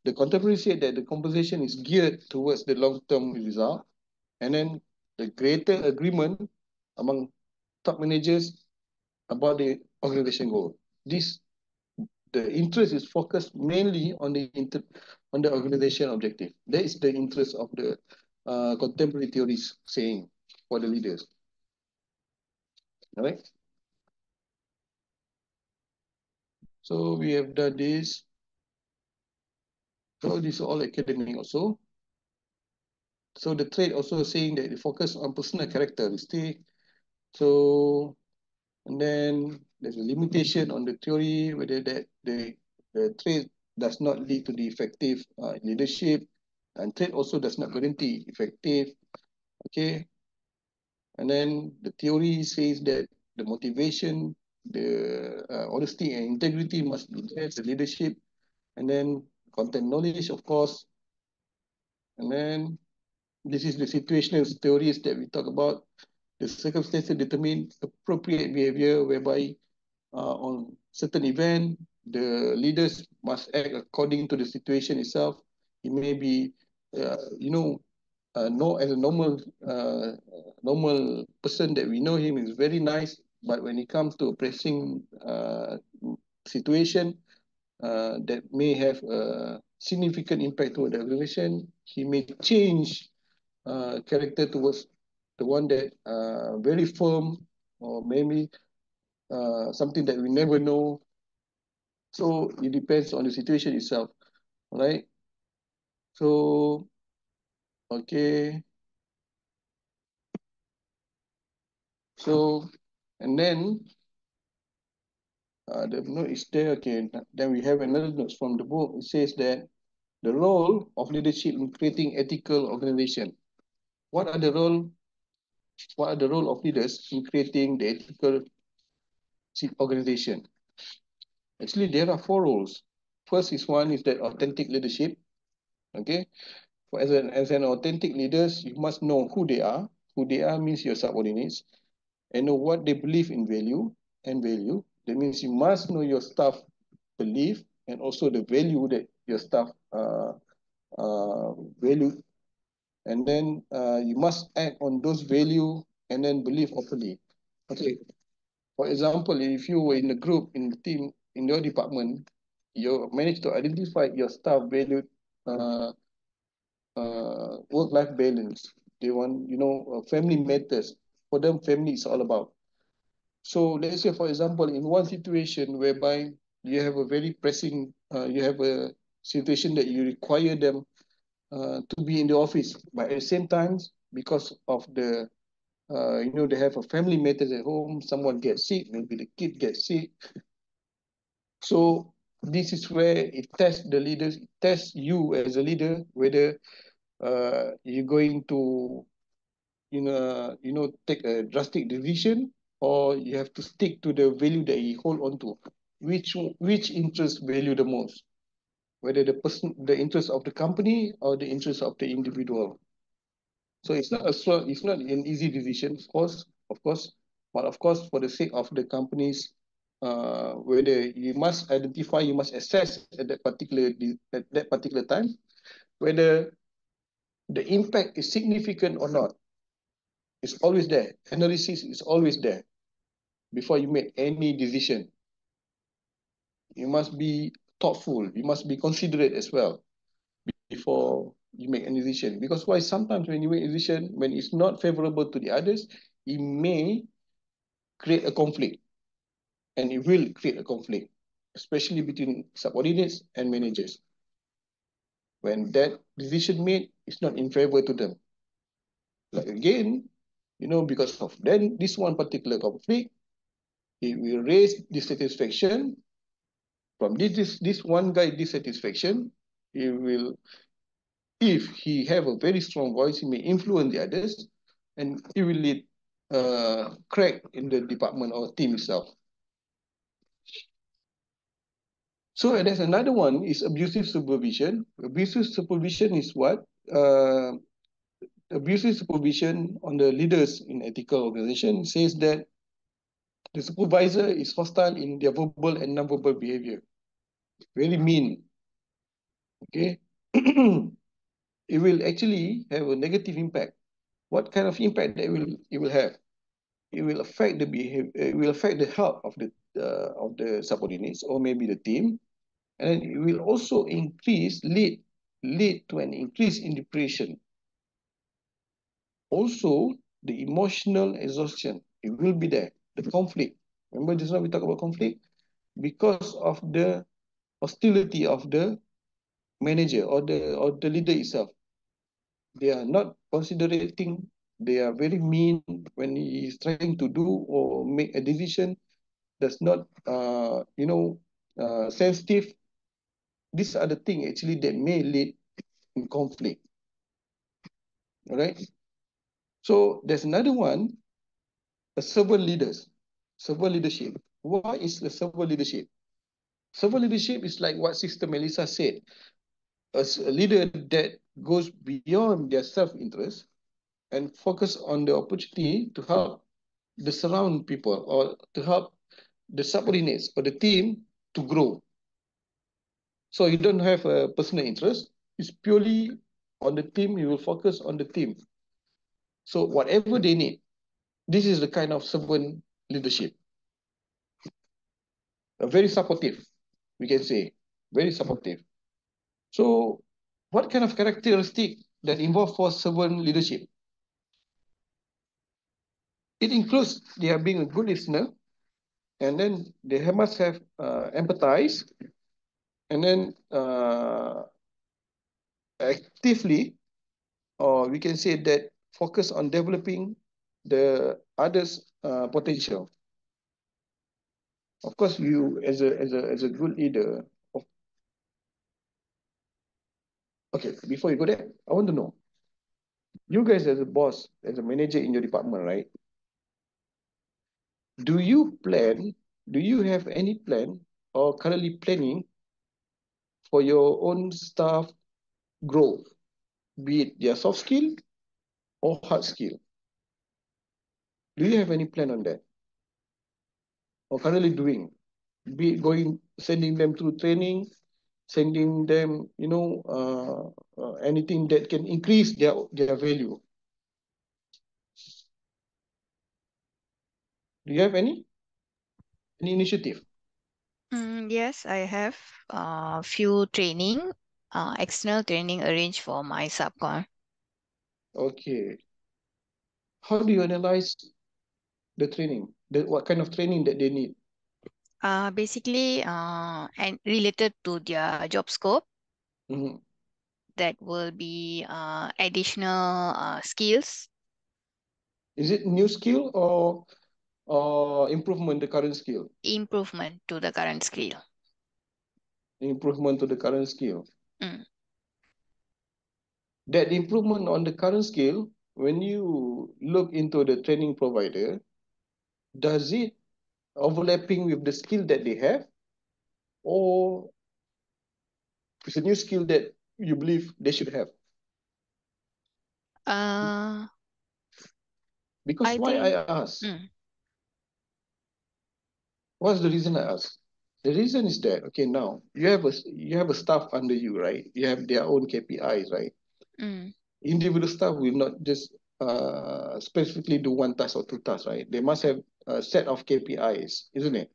the contemporary said that the compensation is geared towards the long-term result, and then the greater agreement among top managers about the organization goal. The interest is focused mainly on the organization objective. That is the interest of the contemporary theories saying for the leaders. All right. So we have done this. So this is all academic also. So the trait also saying that it focus on personal characteristic. So, and then there's a limitation on the theory, whether that the trait does not lead to the effective leadership, and trait also does not guarantee effective. Okay. And then the theory says that the motivation, the honesty and integrity must be there, the leadership, and then content knowledge, of course. And then this is the situational theories that we talk about. The circumstances determine appropriate behavior, whereby on certain event, the leaders must act according to the situation itself. It may be, no, as a normal person that we know him is very nice, but when it comes to a pressing situation that may have a significant impact to the organization, he may change character towards the one that very firm, or maybe something that we never know. So it depends on the situation itself, right? So, okay. So, and then the note is there. Okay, then we have another note from the book. It says that the role of leadership in creating ethical organization. What are the role? What are the role of leaders in creating the ethical organization? Actually, there are 4 roles. First is one is that authentic leadership. Okay, as an authentic leaders, you must know who they are. Who they are means your subordinates, and know what they believe in value. That means you must know your staff belief and also the value that your staff value, and then you must act on those value and then believe openly. Okay, for example, if you were in a group, in the team, in your department, you managed to identify your staff valued work-life balance. They want, family matters. For them, family is all about. So let's say, for example, in one situation whereby you have a very pressing, you have a situation that you require them to be in the office, but at the same time, because of the, they have a family matters at home, someone gets sick, maybe the kid gets sick. So this is where it tests the leaders, it tests you as a leader, whether you're going to, take a drastic decision, or you have to stick to the value that you hold on to. Which interest value the most? Whether the interest of the company or the interest of the individual. So it's not an easy decision, of course, but of course, for the sake of the companies, whether you must identify, you must assess at that particular time, whether the impact is significant or not. It's always there. Analysis is always there before you make any decision. You must be thoughtful. You must be considerate as well before you make a decision. Because why? Sometimes when you make a decision, when it's not favorable to the others, it may create a conflict, and it will create a conflict, especially between subordinates and managers. When that decision made is not in favor to them. Like again, because of then this one particular conflict, it will raise dissatisfaction. From this one guy dissatisfaction, he will, if he have a very strong voice, he may influence the others, and it will lead crack in the department or team itself. So there's another one is abusive supervision. Abusive supervision is what? Abusive supervision on the leaders in ethical organization says that the supervisor is hostile in their verbal and non-verbal behavior. Very mean. Okay. It will actually have a negative impact. What kind of impact that it will have? It will affect the behavior. It will affect the health of the subordinates or maybe the team, and then it will also lead to an increase in depression. Also, the emotional exhaustion, it will be there. The conflict. Remember just now we talked about conflict? Because of the hostility of the manager or the leader itself. They are not considerating, they are very mean when he is trying to do or make a decision that's not sensitive. These are the things actually that may lead in conflict. All right. So there's another one, a servant leaders, servant leadership. What is the servant leadership? Servant leadership is like what Sister Melissa said, a leader that goes beyond their self-interest and focus on the opportunity to help the surround people or to help the subordinates or the team to grow. So you don't have a personal interest. It's purely on the team. You will focus on the team. So whatever they need, this is the kind of servant leadership. Very supportive, we can say, very supportive. So what kind of characteristic that involve for servant leadership? It includes they are being a good listener, and then they must have empathize, and then actively, or we can say that focus on developing the others' potential. Of course, you as a good leader. Okay, before you go there, I want to know, you guys as a boss, as a manager in your department, right? Do you have any plan or currently planning for your own staff growth, be it their soft skill or hard skill? Do you have any plan on that? Or currently doing? Be it sending them through training, sending them, anything that can increase their value. Do you have any initiative? Yes, I have few training, external training arranged for my subcon. Okay. How do you analyze the training? What kind of training that they need? Basically, and related to their job scope, Mm-hmm. that will be additional skills, Is it new skill or improvement the current skill? improvement to the current skill. Improvement to the current skill. Mm. That improvement on the current skill, when you look into the training provider, does it overlapping with the skill that they have, or it's a new skill that you believe they should have? Because I why I think. ask? Mm, What's the reason I ask? The reason is that, okay, now you have a staff under you, right? You have their own KPIs, right? mm, Individual staff will not just specifically do one task or two tasks, right? They must have a set of KPIs, isn't it?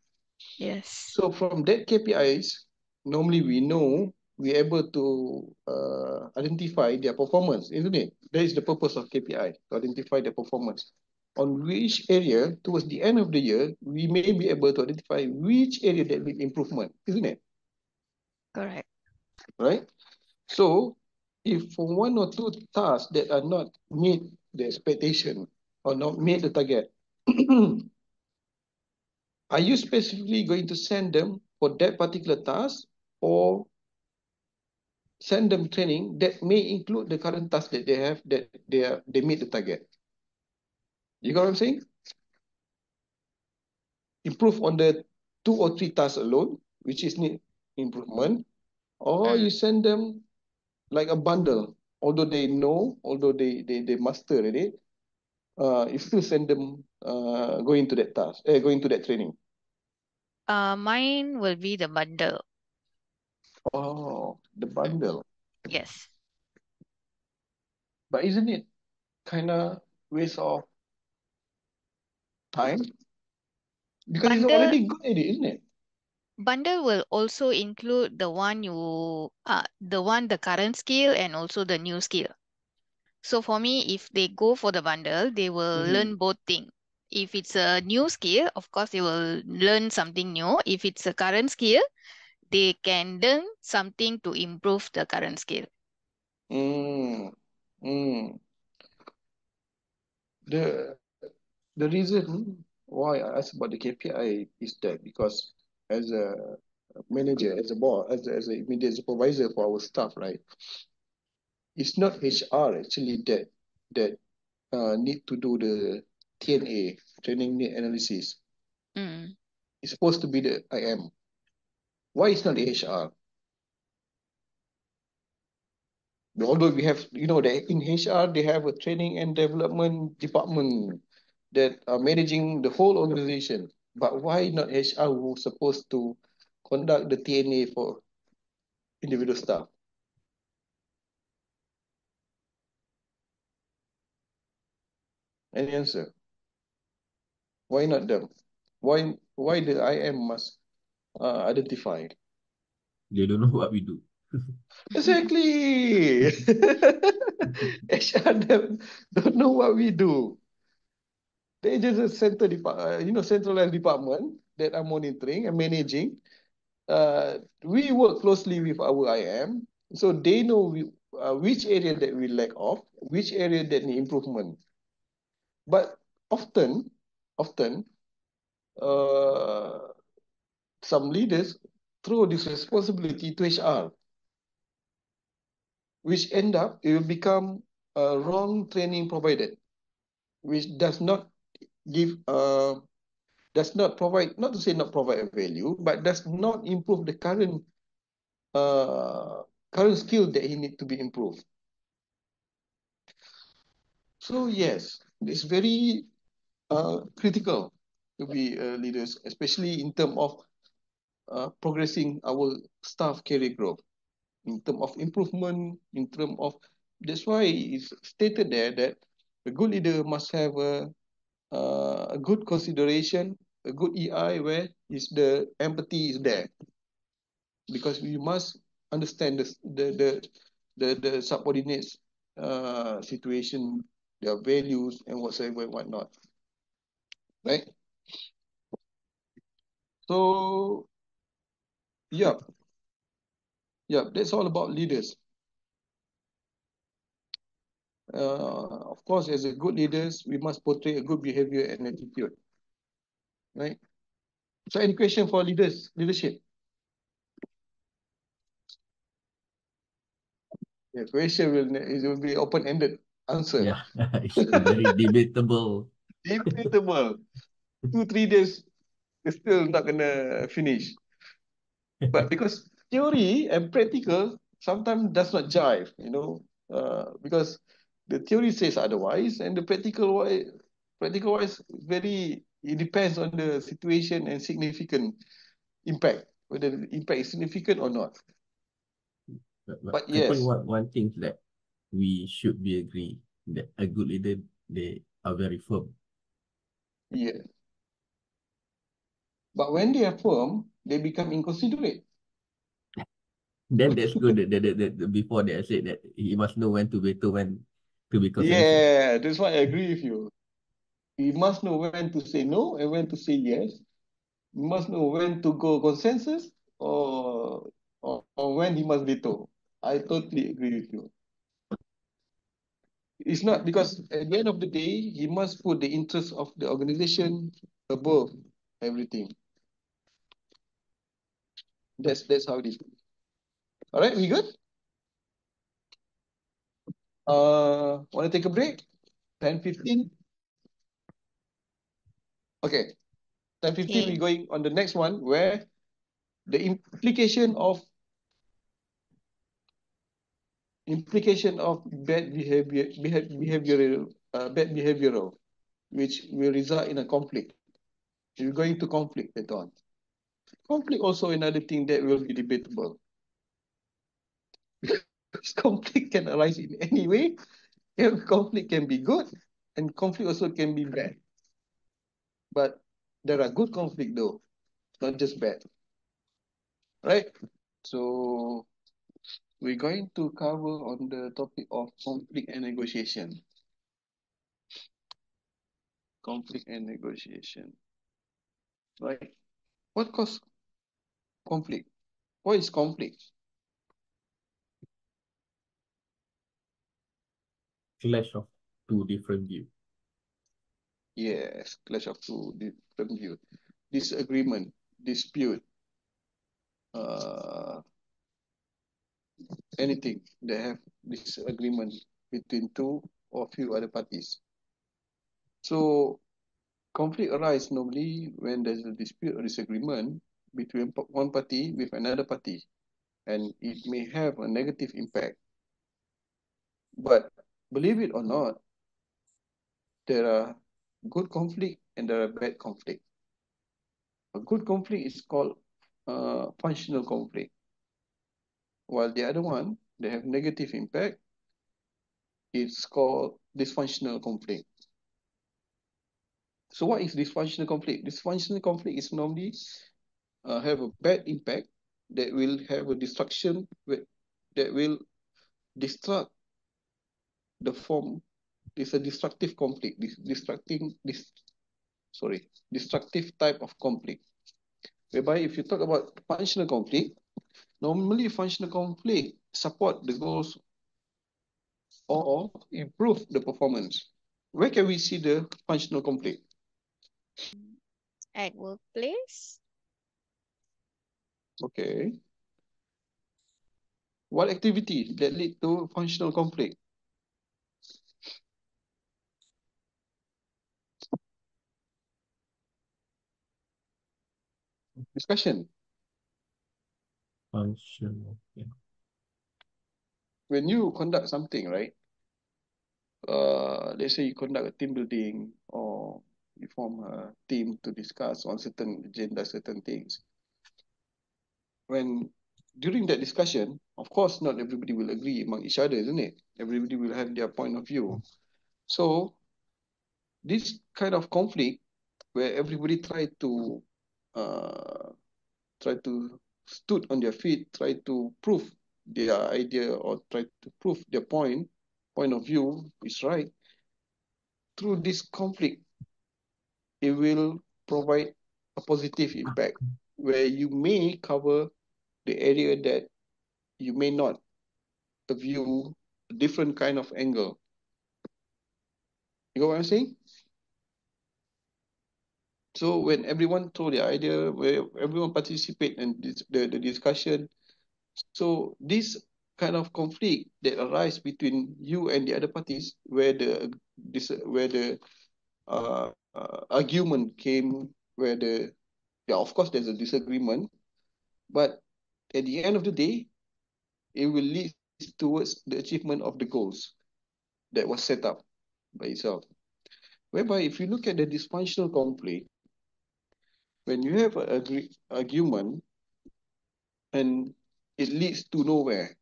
Yes. So from that KPIs, normally we know we're able to identify their performance, isn't it? That is the purpose of KPI, to identify their performance. On which area, towards the end of the year, we may be able to identify which area that need improvement, isn't it? Correct. Right? So if for one or two tasks that are not meet the expectation or not meet the target, are you specifically going to send them for that particular task or send them training that may include the current task that they have that they meet the target? You got what I'm saying? Improve on the two or three tasks alone, which is need improvement, or you send them like a bundle, although they know, although they master already, you still send them going to that task, going to that training. Mine will be the bundle. Oh, the bundle. Yes. But isn't it kind of waste of time? Because it's Bundle already good at it, isn't it? bundle will also include the current skill and also the new skill. So for me, if they go for the bundle, they will learn both things. If it's a new skill, of course, they will learn something new. If it's a current skill, they can learn something to improve the current skill. Mm, mm. The the reason why I asked about the KPI is that because as a manager, as a boss, as a immediate supervisor for our staff, right? It's not HR actually that need to do the TNA, training need analysis. Mm. It's supposed to be the IM. Why it's not the HR? Although we have, that in HR they have a training and development department that are managing the whole organization. But why not HR who's supposed to conduct the TNA for individual staff? Any answer? Why not them? Why the IM must identify? They don't know what we do. Exactly. HR don't know what we do. They just a centralized department that are monitoring and managing. We work closely with our IM, so they know which area that we lack of, which area that need improvement. But often, uh, some leaders throw this responsibility to HR, which end up it will become a wrong training provided, which give does not provide, not to say not provide a value, but does not improve the uh, current skill that he need to be improved. So yes, it's very critical to be leaders, especially in terms of progressing our staff career growth, in terms of improvement, in terms of, that's why it's stated there that a good leader must have a good consideration, a good EI where is the empathy is there, because we must understand the subordinates situation, their values and whatsoever and whatnot, right? So yeah, that's all about leaders. Of course, as a good leaders, we must portray a good behavior and attitude, right? So any question for leadership? The question will be open-ended answer. Yeah, it's very debatable. Debatable. 2-3 days, it's still not gonna finish. But because theory and practical sometimes does not jive, because the theory says otherwise, and the practical wise, it depends on the situation and significant impact, whether the impact is significant or not. But But I think yes, one thing that we should be agree that a good leader they are very firm. Yeah. But when they are firm, they become inconsiderate. Then that's good. That before they said that he must know when to veto, when to be consensus. Yeah, that's why I agree with you. We must know when to say no and when to say yes. We must know when to go consensus or when he must veto. I totally agree with you. It's not because at the end of the day, he must put the interest of the organization above everything. That's how it is. All right, we good? Want to take a break? 10:15. Okay, 10:15. Okay. We're going on the next one where the implication of bad behavioral, which will result in a conflict. We're going to conflict later on. Conflict also another thing that will be debatable. Because conflict can arise in any way. Conflict can be good, and conflict also can be bad. But there are good conflict though, not just bad. Right? So we're going to cover on the topic of conflict and negotiation. Conflict and negotiation. Right? What causes conflict? What is conflict? Clash of two different views. Yes, clash of two different views. Disagreement, dispute, uh, anything that have disagreement between two or few other parties. So conflict arises normally when there's a dispute or disagreement between one party with another party, and it may have a negative impact. But believe it or not, there are good conflict and there are bad conflict. A good conflict is called functional conflict, while the other one, they have negative impact, it's called dysfunctional conflict. So what is dysfunctional conflict? Dysfunctional conflict is normally have a bad impact that will have a destruction that will destruct the form. It's a destructive conflict, destructive type of conflict. Whereby if you talk about functional conflict, normally functional conflict support the goals or improve the performance. Where can we see the functional conflict? At workplace? Okay. What activity that lead to functional conflict? Discussion. Functional. Yeah. When you conduct something, right? Let's say you conduct a team building or you form a team to discuss on certain agenda, certain things. When during that discussion, of course, not everybody will agree among each other, isn't it? Everybody will have their point of view. So this kind of conflict where everybody uh, try to stood on their feet, try to prove their idea or try to prove their point of view is right. Through this conflict, it will provide a positive impact where you may cover the area that you may not view a different kind of angle. You know what I'm saying? So when everyone throw their idea, where everyone participate in the discussion, so this kind of conflict that arise between you and the other parties, where the argument came, where of course there's a disagreement, but at the end of the day, it will lead towards the achievement of the goals that was set up by itself. Whereby if you look at the dysfunctional conflict, when you have an argument and it leads to nowhere,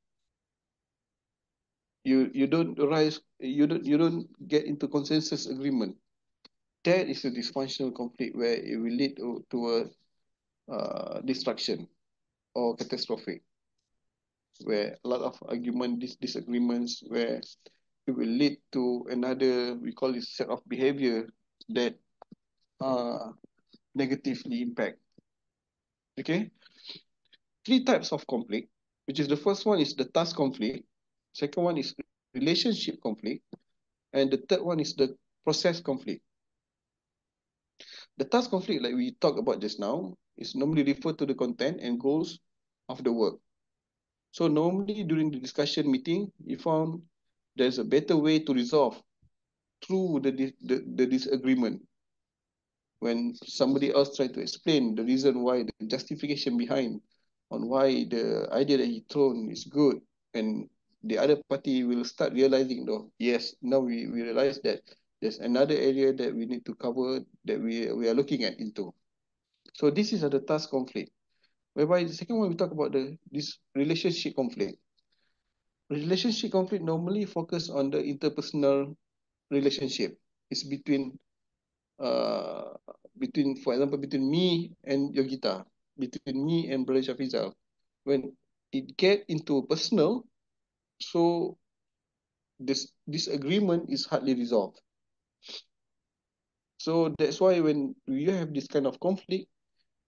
You don't rise, you don't get into consensus agreement. That is a dysfunctional conflict where it will lead to a destruction or catastrophic, where a lot of argument, disagreements, where it will lead to another, we call it set of behavior that negatively impact. Okay, three types of conflict, which is the first one is the task conflict, second one is relationship conflict, and the third one is the process conflict. The task conflict, like we talked about just now, is normally referred to the content and goals of the work. So normally during the discussion meeting, you found there's a better way to resolve through the disagreement. When somebody else tried to explain the reason why, the justification behind on why the idea that he thrown is good, and the other party will start realizing, though, yes, now we realize that there's another area that we need to cover, that we are looking at into. So this is the task conflict. Whereby the second one, we talk about this relationship conflict. Relationship conflict normally focus on the interpersonal relationship. It's uh, for example, between me and Yogita, between me and Brother Shafizal. When it get into personal, so this agreement is hardly resolved. So that's why when you have this kind of conflict,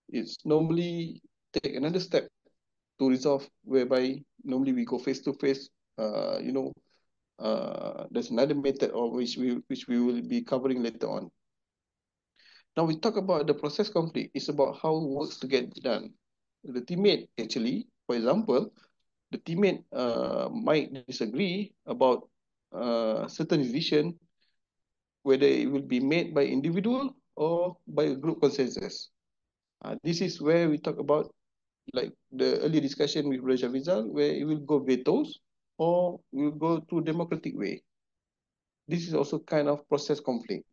it's normally take another step to resolve, whereby normally we go face to face. There's another method of which we will be covering later on. Now we talk about the process conflict. It's about how works to get done. The teammate actually, for example, the teammate might disagree about certain decision, whether it will be made by individual or by a group consensus. This is where we talk about, like the earlier discussion with Raja Vizal, where it will go vetoes or will go through democratic way. This is also kind of process conflict,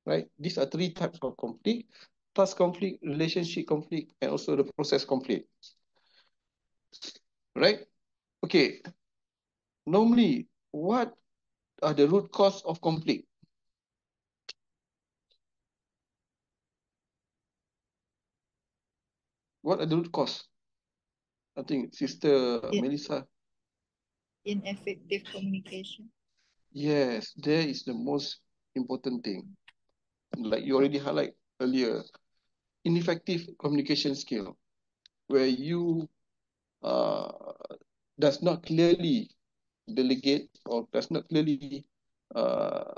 right? These are three types of conflict: task conflict, relationship conflict, and also the process conflict, right? Okay, normally, what are the root cause of conflict? What are the root cause? I think Sister Melissa. Ineffective communication. Yes, there is the most important thing. Like you already highlight earlier, ineffective communication skill, where you does not clearly delegate or does not clearly uh,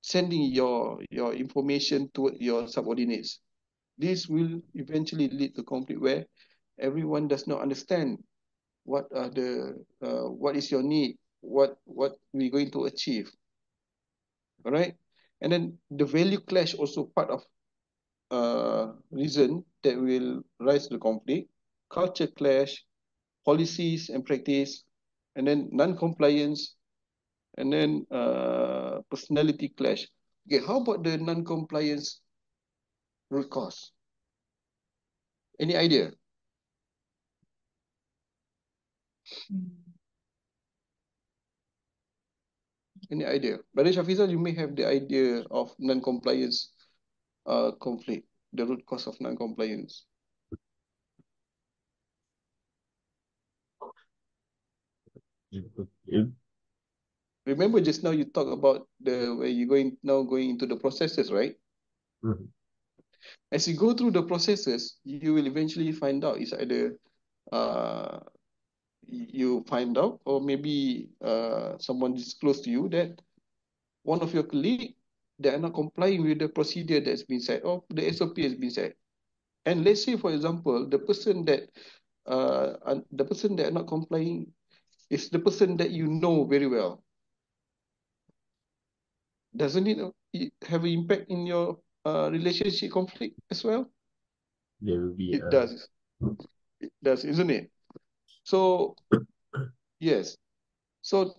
sending your information to your subordinates. This will eventually lead to conflict where everyone does not understand what is your need, what we're going to achieve. All right, and then the value clash also part of reason that will rise the conflict. Culture clash, policies and practice, and then non-compliance, and then personality clash. Okay, how about the non-compliance root cause? Any idea? Any idea? Brother Shafiza, you may have the idea of non-compliance conflict, the root cause of non-compliance. Remember just now you talked about the where you're going into the processes, right? Mm-hmm. As you go through the processes, you will eventually find out it's either you find out, or maybe someone disclosed to you that one of your colleague, they are not complying with the procedure that's been set, or the SOP has been set. And let's say, for example, the person that are not complying is the person that you know very well. Doesn't it have an impact in your relationship conflict as well? There will be It does. It does, isn't it? So, yes. So,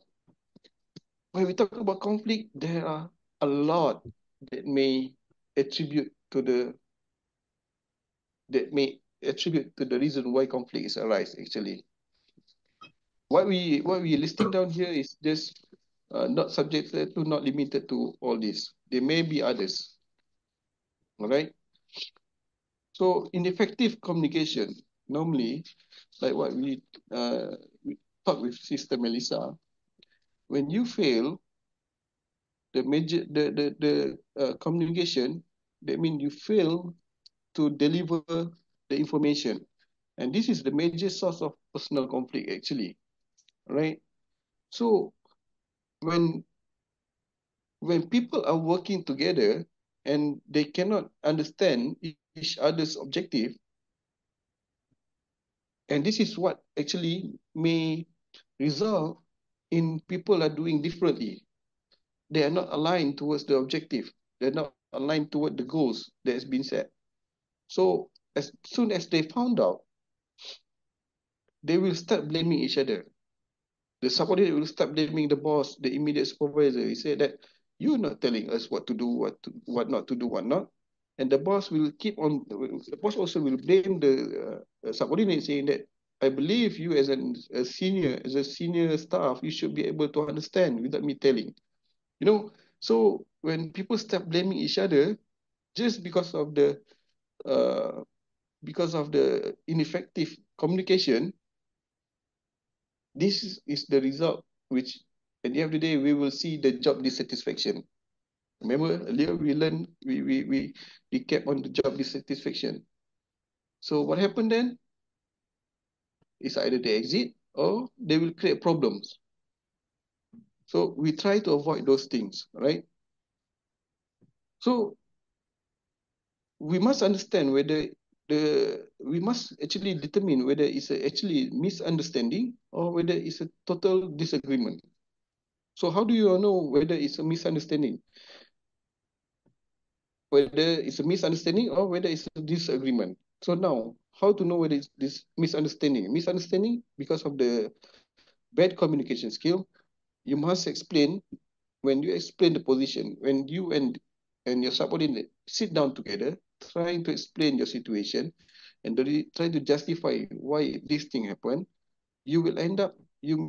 when we talk about conflict, there are a lot that may attribute to the reason why conflict is arise actually. what we listing down here is just not subjected to, not limited to all this. There may be others. All right. So in effective communication, normally, like what we talk with Sister Melissa, when you fail the communication, that means you fail to deliver the information, and this is the major source of personal conflict actually, right? So when people are working together and they cannot understand each other's objective, and this is what actually may result in people are doing differently. They are not aligned towards the objective. They're not aligned toward the goals that has been set. So as soon as they found out, they will start blaming each other. The subordinate will start blaming the boss, the immediate supervisor. He said that you're not telling us what to do, what not to do, what not. And the boss will keep on. The boss also will blame the subordinate, saying that I believe you as a senior staff, you should be able to understand without me telling. You know. So when people start blaming each other, just uh, because of the ineffective communication, this is the result, which at the end of the day, we will see the job dissatisfaction. Remember earlier we learned, we kept on the job dissatisfaction. So what happened then is either they exit or they will create problems. So we try to avoid those things, right? So we must understand whether we must actually determine whether it's actually misunderstanding or whether it's a total disagreement. So how do you know whether it's a misunderstanding? Whether it's a misunderstanding or whether it's a disagreement. So now, how to know whether it's this misunderstanding? Misunderstanding because of the bad communication skill. You must explain, when you explain the position, when you and your subordinate sit down together, trying to explain your situation and try to justify why this thing happened, you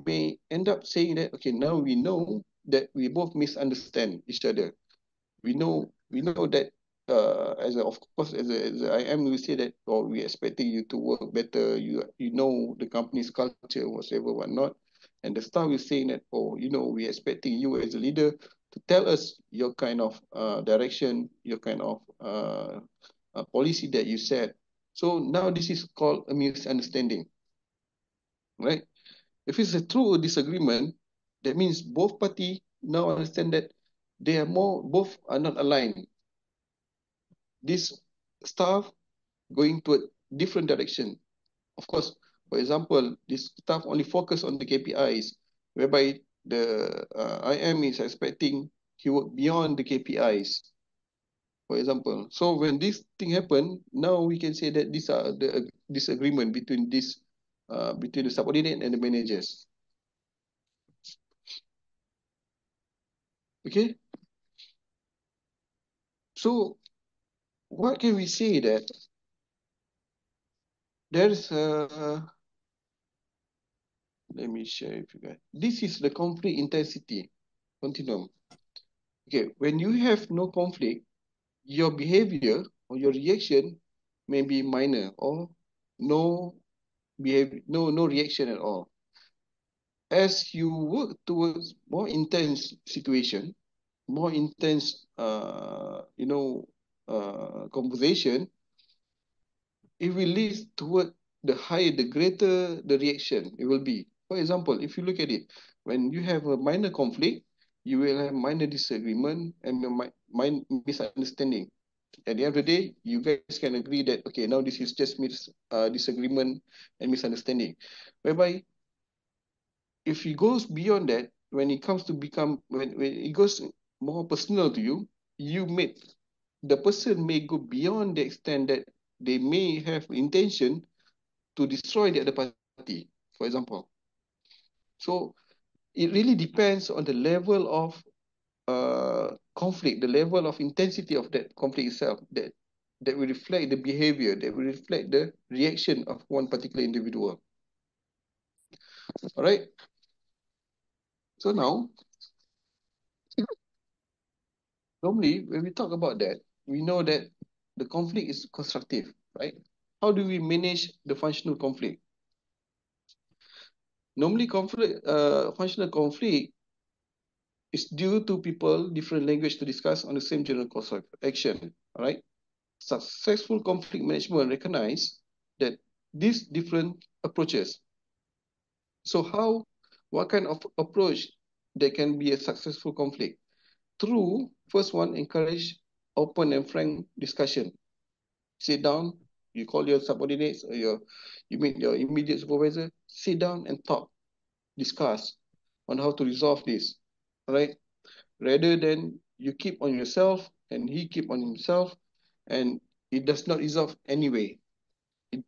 may end up saying that, okay, now we know that we both misunderstand each other. We know that as a, of course, as a IM, we say that, or we expecting you to work better. You know the company's culture, whatever, whatnot, and the staff is saying that, oh, we expecting you as a leader to tell us your kind of direction, your kind of policy that you set. So now this is called a misunderstanding, right? If it's a true disagreement, that means both party now understand that both are not aligned. This staff going to a different direction. Of course, for example, this staff only focus on the KPIs, whereby the IM is expecting he work beyond the KPIs, for example. So when this thing happen, now we can say that these are the disagreement between between the subordinate and the managers. Okay. So what can we say that there's let me share with you guys. This is the conflict intensity continuum. Okay, when you have no conflict, your behavior or your reaction may be minor or no behavior, no reaction at all. As you work towards more intense situation, more intense, conversation, it will lead toward the higher, the greater the reaction it will be. For example, if you look at it, when you have a minor conflict, you will have minor disagreement and minor misunderstanding. At the end of the day, you guys can agree that, okay, now this is just disagreement and misunderstanding. Whereby, if it goes beyond that, when it comes to when it goes more personal to you, the person may go beyond the extent that they may have intention to destroy the other party, for example. So it really depends on the level of conflict, the level of intensity of that conflict itself, that will reflect the behavior, that will reflect the reaction of one particular individual. All right. So now, normally when we talk about that, we know that the conflict is constructive, right? How do we manage the functional conflict? Normally, functional conflict is due to people different language to discuss on the same general course of action. All right. Successful conflict management recognize that these different approaches. So what kind of approach there can be a successful conflict? Through first one, encourage open and frank discussion. Sit down, you call your subordinates or you meet your immediate supervisor, sit down and talk, discuss on how to resolve this. All right. Rather than you keep on yourself and he keep on himself and it does not resolve anyway.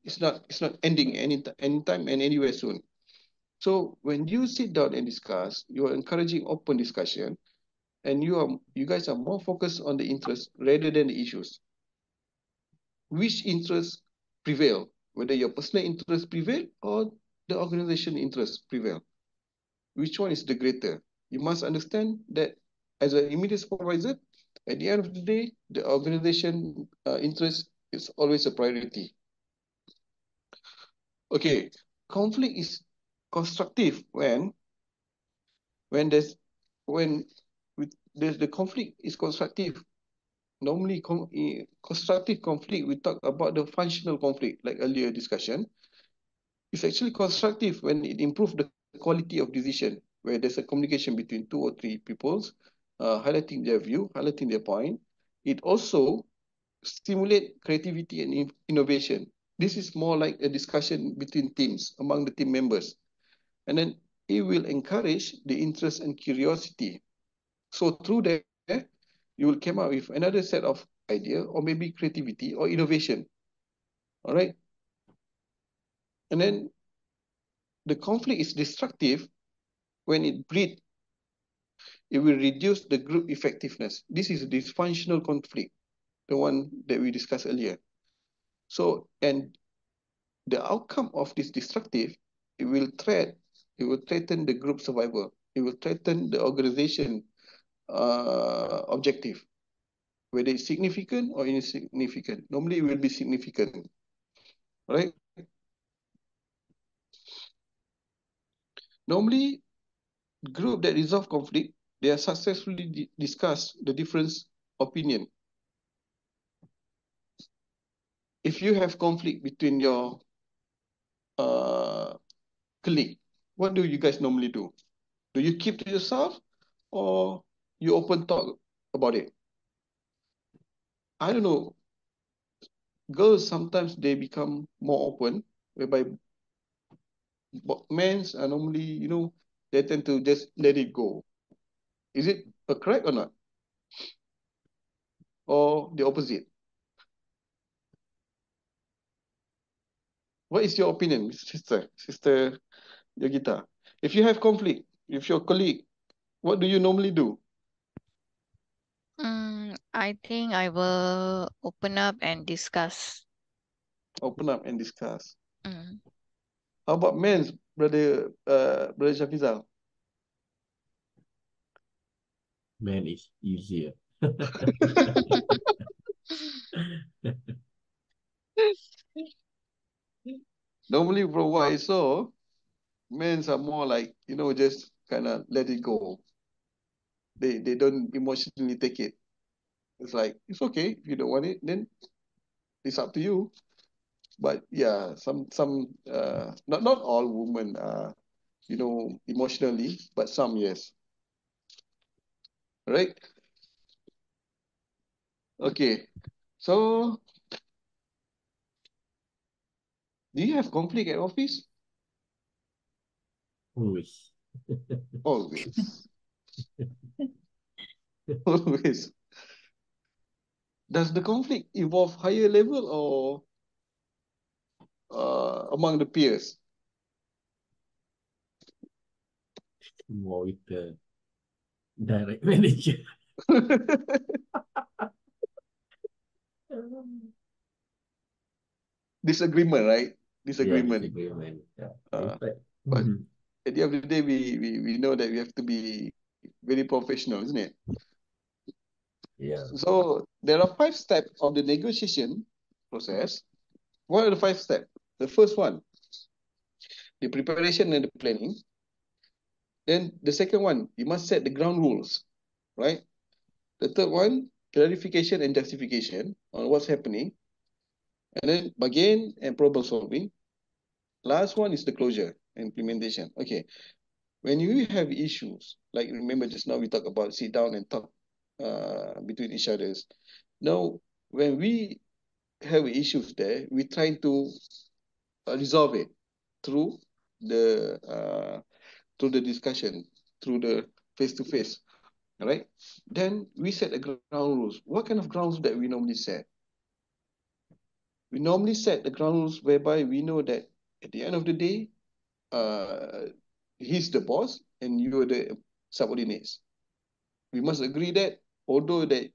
It's not ending anytime and anywhere soon. So when you sit down and discuss, you are encouraging open discussion and you guys are more focused on the interest rather than the issues. Which interests prevail? Whether your personal interest prevail or the organization interest prevail. Which one is the greater? You must understand that as an immediate supervisor, at the end of the day, the organization interest is always a priority. Okay, conflict is constructive when there's when there's the conflict is constructive. Normally, constructive conflict, we talk about the functional conflict, like earlier discussion. It's actually constructive when it improves the quality of decision, where there's a communication between two or three peoples, highlighting their view, highlighting their point. It also stimulate creativity and innovation. This is more like a discussion between teams, among the team members. And then it will encourage the interest and curiosity. So through there, you will come up with another set of idea or maybe creativity or innovation. All right. And then the conflict is destructive when it breeds. It will reduce the group effectiveness. This is a dysfunctional conflict, the one that we discussed earlier. So, and the outcome of this destructive, it will threaten the group survival. It will threaten the organization objective, whether it's significant or insignificant. Normally, it will be significant, right? Normally, group that resolve conflict, they are successfully discuss the difference opinion. If you have conflict between your colleague, what do you guys normally do? Do you keep to yourself or you open talk about it? I don't know. Girls sometimes they become more open, whereby men are normally, they tend to just let it go. Is it a correct or not? Or the opposite? What is your opinion, Sister Yogita? If you have conflict with your colleague, what do you normally do? I think I will open up and discuss. Open up and discuss. Mm. How about men's, brother Shafizal? Man is easier. Normally, from what I saw, men's are more like, just kind of let it go. They don't emotionally take it. It's like, it's okay. If you don't want it, then it's up to you. But yeah, not all women are, emotionally, but some, yes. Right? Okay. So, do you have conflict at office? Always. Always. Always. Does the conflict involve higher level or among the peers? More with the direct manager. Disagreement, right? Yeah, Disagreement. disagreement. Yeah. In Uh, fact, but at the end of the day, we know that we have to be very professional, isn't it? Yeah. So there are 5 steps of the negotiation process. What are the 5 steps? The first one, the preparation and the planning. Then the second one, you must set the ground rules, right? The third one, clarification and justification on what's happening. And then bargain and problem solving. Last one is the closure and implementation. Okay, when you have issues, like remember just now we talked about sit down and talk between each others. Now, when we have issues there, we try to resolve it through the discussion, through the face to face. All right. Then we set the ground rules. What kind of grounds that we normally set? We normally set the ground rules whereby we know that at the end of the day, uh, he's the boss and you are the subordinates. We must agree that although that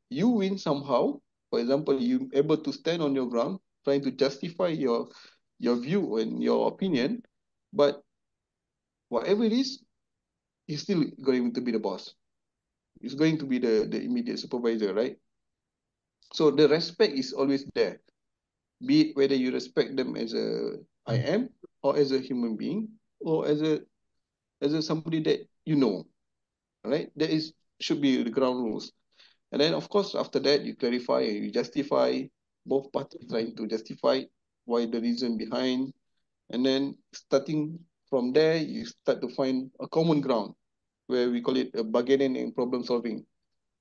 you win somehow, for example, you able to stand on your ground, trying to justify your view and your opinion, but whatever it is, he's still going to be the boss. He's going to be the immediate supervisor, right? So the respect is always there, be it whether you respect them as a I am or as a human being or as a somebody that you know, right? That is should be the ground rules. And then of course after that you clarify and you justify, both parties trying to justify why the reason behind, and then starting from there you start to find a common ground where we call it a bargaining and problem solving.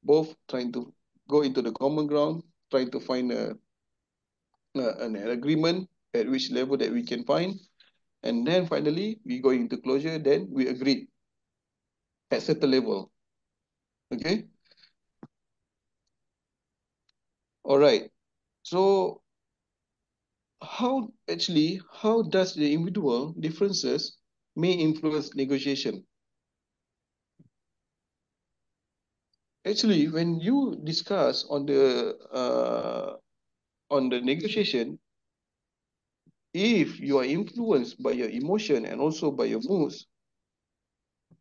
Both trying to go into the common ground, trying to find an agreement at which level that we can find, and then finally we go into closure. Then we agree at certain level. Okay. All right. So how does the individual differences may influence negotiation? Actually, when you discuss on the negotiation, if you are influenced by your emotion and also by your moods,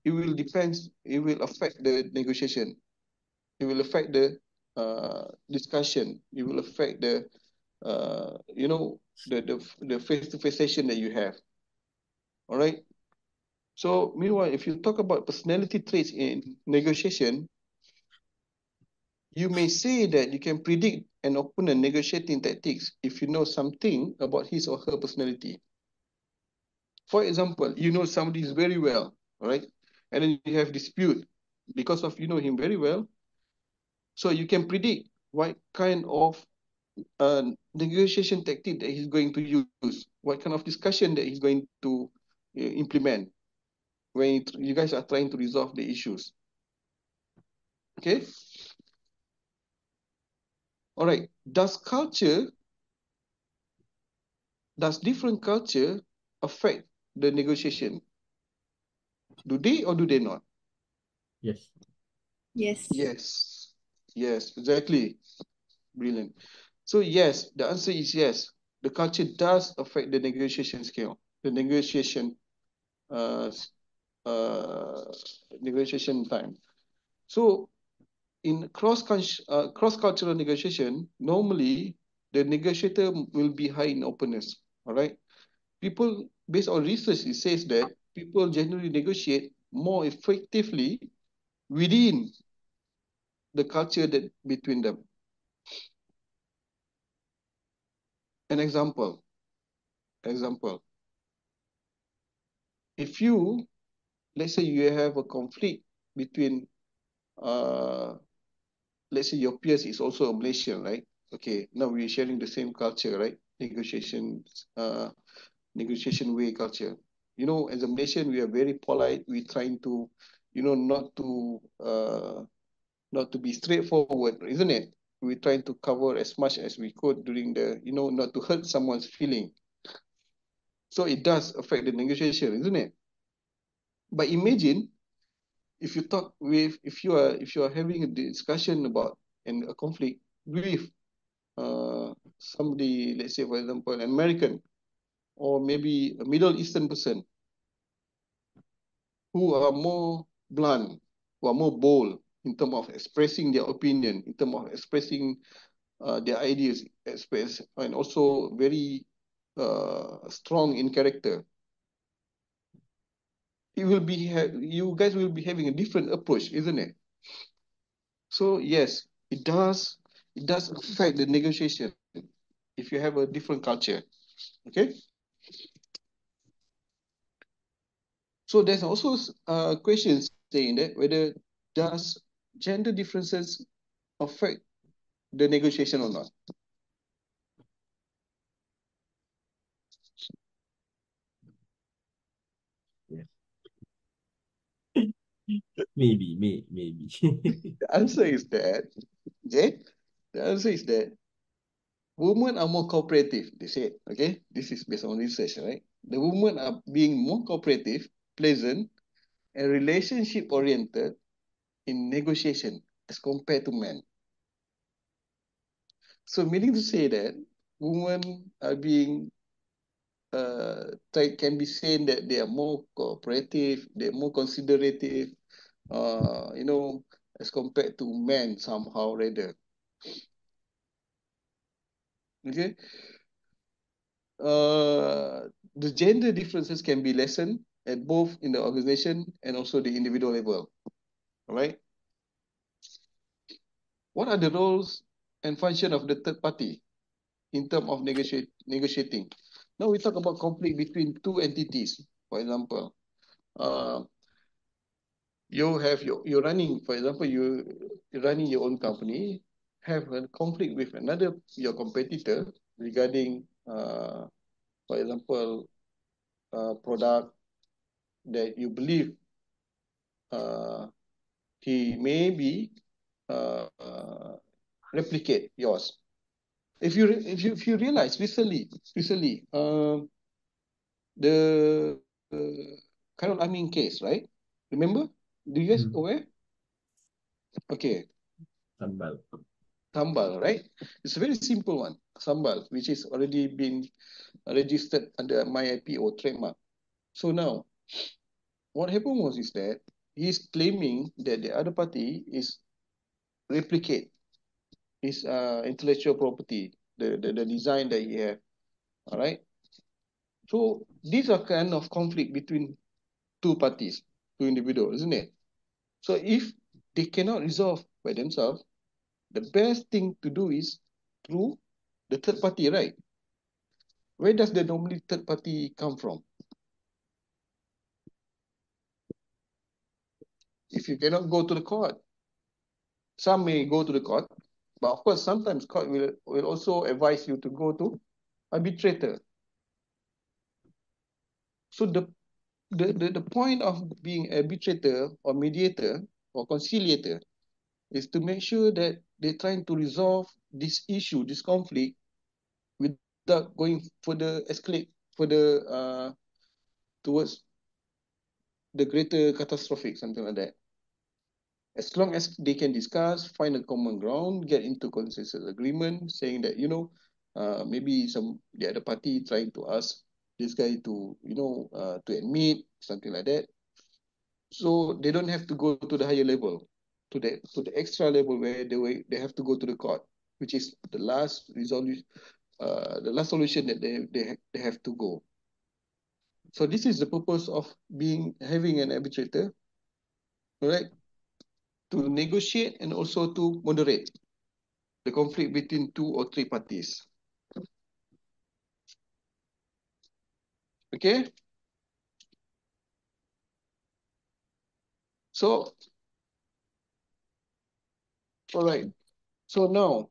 it will affect the negotiation. It will affect the discussion. It will affect the you know the face-to-face session that you have. All right. So meanwhile, if you talk about personality traits in negotiation, you may say that you can predict an opponent negotiating tactics if you know something about his or her personality. For example, you know somebody is very well, all right, and then you have dispute because of you know him very well, so you can predict what kind of negotiation tactic that he's going to use, what kind of discussion that he's going to implement when you guys are trying to resolve the issues. Okay. All right. Does different culture affect the negotiation? Do they or do they not? Yes. Yes. Yes. Yes, exactly. Brilliant. So yes, the answer is yes. The culture does affect the negotiation skill, the uh, uh, negotiation time. So in cross-cultural negotiation, normally the negotiator will be high in openness. All right. People, based on research, it says that people generally negotiate more effectively within the culture that between them. An example, if you, let's say you have a conflict between, uh, let's say your peers is also a Malaysian, right? Okay, now we're sharing the same culture, right? Negotiation way culture. You know, as a Malaysian, we are very polite. We're trying to, you know, not to be straightforward, isn't it? We're trying to cover as much as we could during the, you know, not to hurt someone's feeling. So it does affect the negotiation, isn't it? But imagine if you are having a discussion about a conflict with somebody, let's say for example, an American or maybe a Middle Eastern person. who are more blunt, who are more bold in terms of expressing their opinion, in terms of expressing their ideas, and also very strong in character. It will be you guys will be having a different approach, isn't it? So yes, it does affect the negotiation if you have a different culture. Okay. So there's also questions saying that whether does gender differences affect the negotiation or not? Yeah. Maybe. The answer is that, okay? The answer is that women are more cooperative, they said, okay? This is based on research, right? The women are being more cooperative, pleasant, and relationship-oriented in negotiation as compared to men. So meaning to say that women are being can be seen that they are more cooperative, they're more considerative, as compared to men somehow rather. Okay. The gender differences can be lessened at both in the organization and also the individual level. All right. What are the roles and function of the third party in terms of negotiating? Now we talk about conflict between two entities. For example, you have you're running, for example, you're running your own company, have a conflict with your competitor regarding, for example, product that you believe he maybe uh, uh, replicate yours. If you realize recently, the Carol Amin case, right? Remember? Do you guys aware? Okay, Sambal. Sambal, right? It's a very simple one, Sambal, which is already been registered under my IPO trademark. So now, what happened was is that he's claiming that the other party is replicate his intellectual property, the design that he have. All right. So these are kind of conflict between two parties, two individuals, isn't it? So if they cannot resolve by themselves, the best thing to do is through the third party, right? Where does the normally third party come from? If you cannot go to the court, some may go to the court, but of course, sometimes court will also advise you to go to arbitrator. So the point of being arbitrator or mediator or conciliator is to make sure that they're trying to resolve this issue, this conflict, without going further, escalate further towards the greater catastrophic, something like that. As long as they can discuss, find a common ground, get into consensus agreement, saying that, maybe the other party trying to ask this guy to, to admit, something like that. So they don't have to go to the higher level, to the extra level where they have to go to the court, which is the last resolution, the last solution that they have to go. So this is the purpose of having an arbitrator, all right, to negotiate and also to moderate the conflict between two or three parties. Okay? So, all right. So now,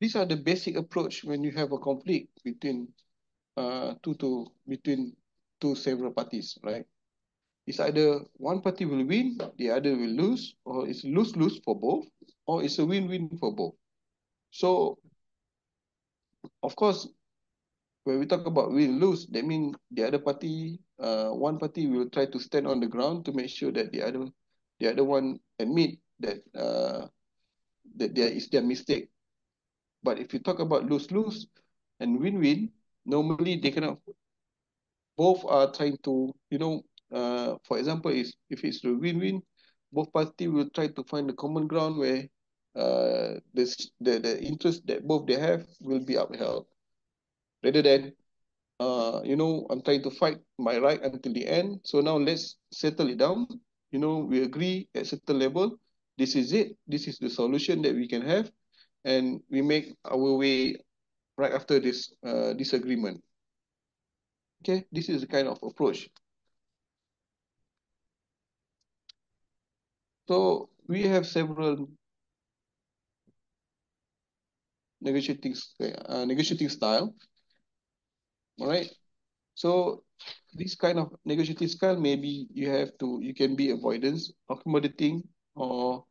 these are the basic approach when you have a conflict between between two several parties, right? It's either one party will win, the other will lose, or it's lose-lose for both, or it's a win-win for both. So, of course, when we talk about win-lose, that means the other party, one party will try to stand on the ground to make sure that the other one admit that there is their mistake. But if you talk about lose-lose and win-win, normally they cannot. Both are trying to, for example, if it's the win-win, both parties will try to find a common ground where the interest that both they have will be upheld, rather than I'm trying to fight my right until the end. So now let's settle it down. We agree at certain level. This is it. This is the solution that we can have, and we make our way right after this disagreement. Okay, this is the kind of approach. So we have several negotiating style. All right. So this kind of negotiating style, maybe you can be avoidance, accommodating, or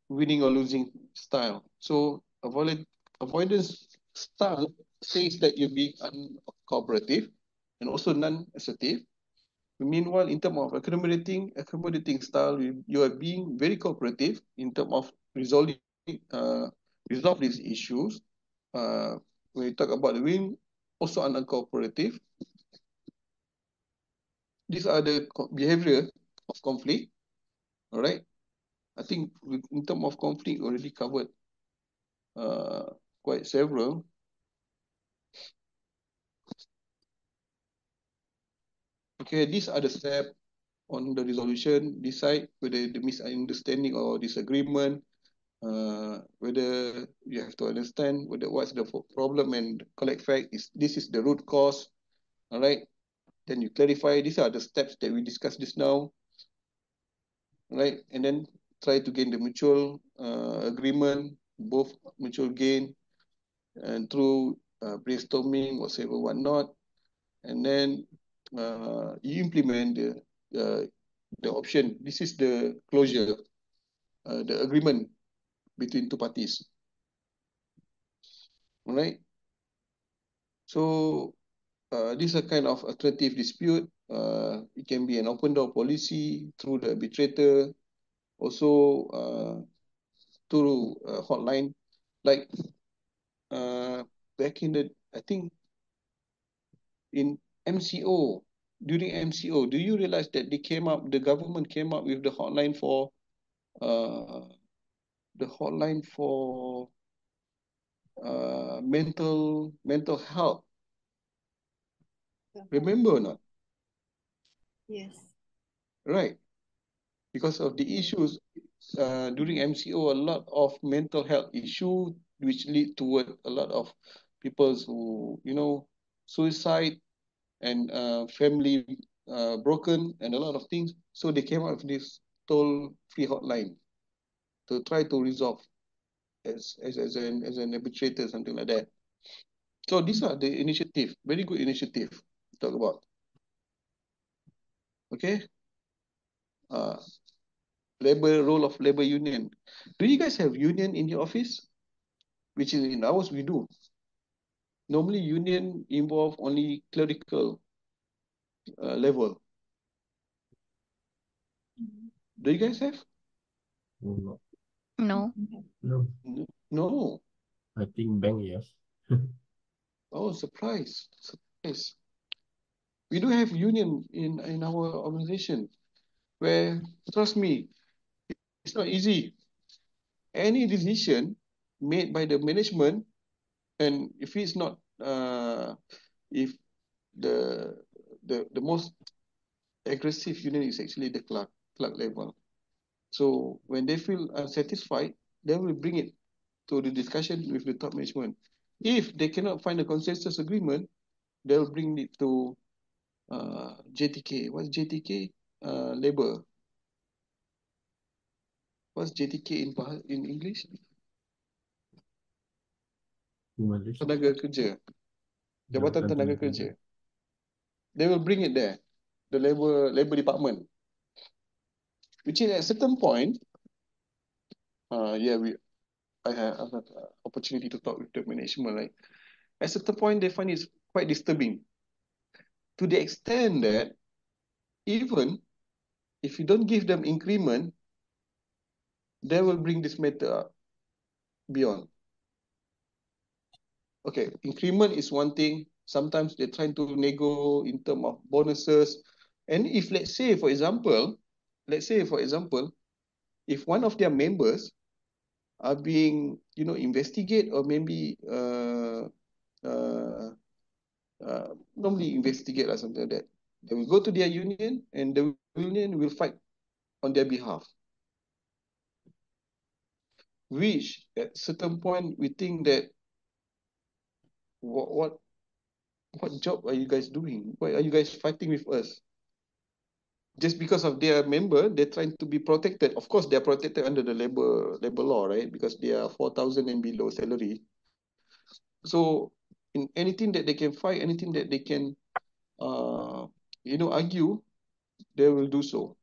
winning or losing style. So avoidance style says that you're being uncooperative and also non-assertive. Meanwhile, in terms of accommodating style, you are being very cooperative in terms of resolve these issues. When you talk about the win, also uncooperative. These are the behavior of conflict. All right. I think in terms of conflict, already covered quite several. Okay, these are the steps on the resolution. Decide whether the misunderstanding or disagreement, whether you have to understand what's the problem and collect fact this is the root cause. All right. Then you clarify. These are the steps that we discussed just now. Right, and then try to gain the mutual agreement, both mutual gain, and through brainstorming, whatnot, and then you implement the option. This is the closure, the agreement between two parties. All right. So this is a kind of alternative dispute. It can be an open door policy through the arbitrator, also through hotline, like back in I think in MCO, during MCO, do you realize that the government came up with the hotline for uh, mental health? Remember or not? Yes. Right. Because of the issues during MCO, a lot of mental health issue which lead toward a lot of people who, suicide and family broken and a lot of things. So they came up with this toll-free hotline to try to resolve as an arbitrator, something like that. So these are the initiative, very good initiative to talk about. Okay. Role of labor union. Do you guys have union in your office? Which is in ours we do. Normally union involve only clerical level. Do you guys have? No. No. No. No. I think bank, yes. Oh, surprise. We do have union in our organization where, trust me, it's not easy. Any decision made by the management, and if it's not, if the most aggressive union is actually the clerk level. So when they feel unsatisfied, they will bring it to the discussion with the top management. If they cannot find a consensus agreement, they'll bring it to JTK. What's JTK? Labor. What's JTK in English? Tenaga kerja. Jabatan Tenaga Kerja. They will bring it there, the labor department. Which is at a certain point, I have opportunity to talk with the management. Right? At a certain point, they find it quite disturbing, to the extent that even if you don't give them increment, they will bring this matter up beyond. Okay, increment is one thing. Sometimes they're trying to nego in terms of bonuses. And if let's say, for example, if one of their members are being, investigate or maybe uh, normally investigate or something like that, they will go to their union and the union will fight on their behalf. Which at certain point we think that what job are you guys doing? Why are you guys fighting with us? Just because of their member, they're trying to be protected. Of course, they're protected under the labor law, right? Because they are 4,000 and below salary. So in anything that they can fight, anything that they can, argue, they will do so.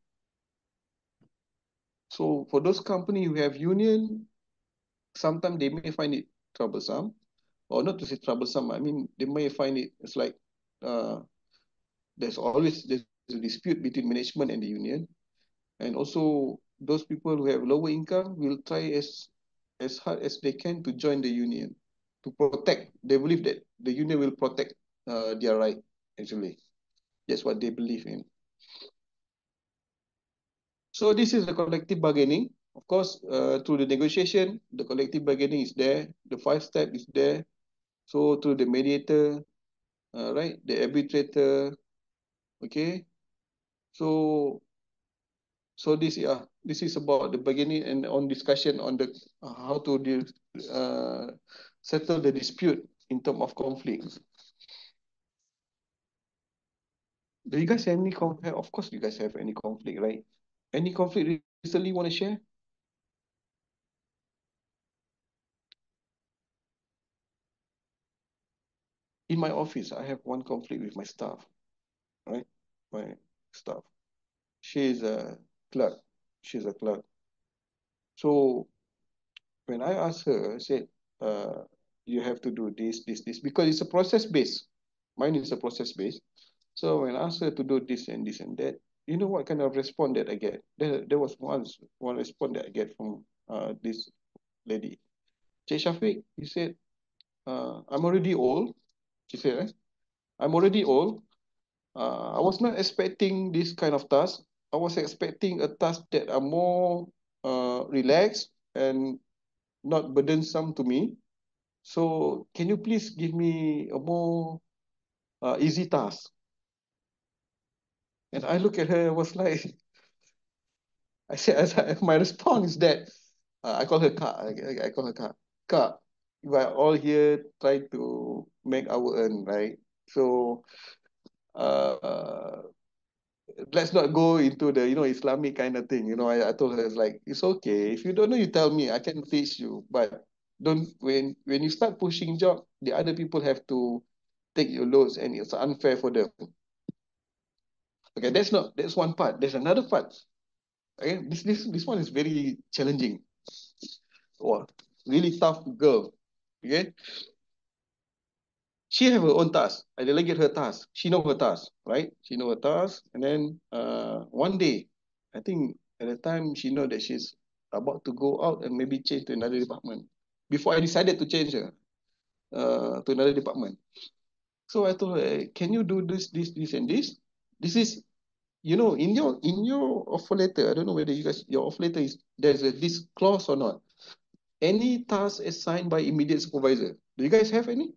So for those companies who have union, sometimes they may find it troublesome, or not to say troublesome. I mean, they may find it's like there's a dispute between management and the union, and also those people who have lower income will try as hard as they can to join the union to protect. They believe that the union will protect their right. Actually, that's what they believe in. So this is the collective bargaining. Of course, through the negotiation, the collective bargaining is there. The 5 step is there. So through the mediator, right, the arbitrator, okay. So this is about the bargaining and on discussion on the how to settle the dispute in terms of conflicts. Do you guys have any conflict? Of course, you guys have any conflict, right? Any conflict recently want to share? In my office, I have one conflict with my staff, right? My staff. She is a clerk. She's a clerk. So when I asked her, I said, you have to do this, because it's a process based. Mine is a process based. So when I asked her to do this and this and that, you know what kind of response that I get? There was one response that I get from this lady. Cik Shafiq, he said, I'm already old. She said, I'm already old. I was not expecting this kind of task. I was expecting a task that are more relaxed and not burdensome to me. So can you please give me a more easy task? And I look at her, I was like, my response is that I call her Kak. I call her Kak. Kak, we are all here trying to make our earn, right? So uh, let's not go into the Islamic kind of thing. I told her, it's like, it's okay. If you don't know, you tell me. I can teach you. But don't when you start pushing job, the other people have to take your loads, and it's unfair for them. Okay, that's one part. There's another part. Okay, this one is very challenging. Wow, really tough girl. Okay, she have her own task. I delegate her task. She know her task, right? She know her task, and then one day, I think at the time she know that she's about to go out and maybe change to another department. Before I decided to change her to another department, so I told her, "Hey, can you do this, and this? This is in your offer letter. I don't know whether your offer letter there's this clause or not. Any task assigned by immediate supervisor. Do you guys have any?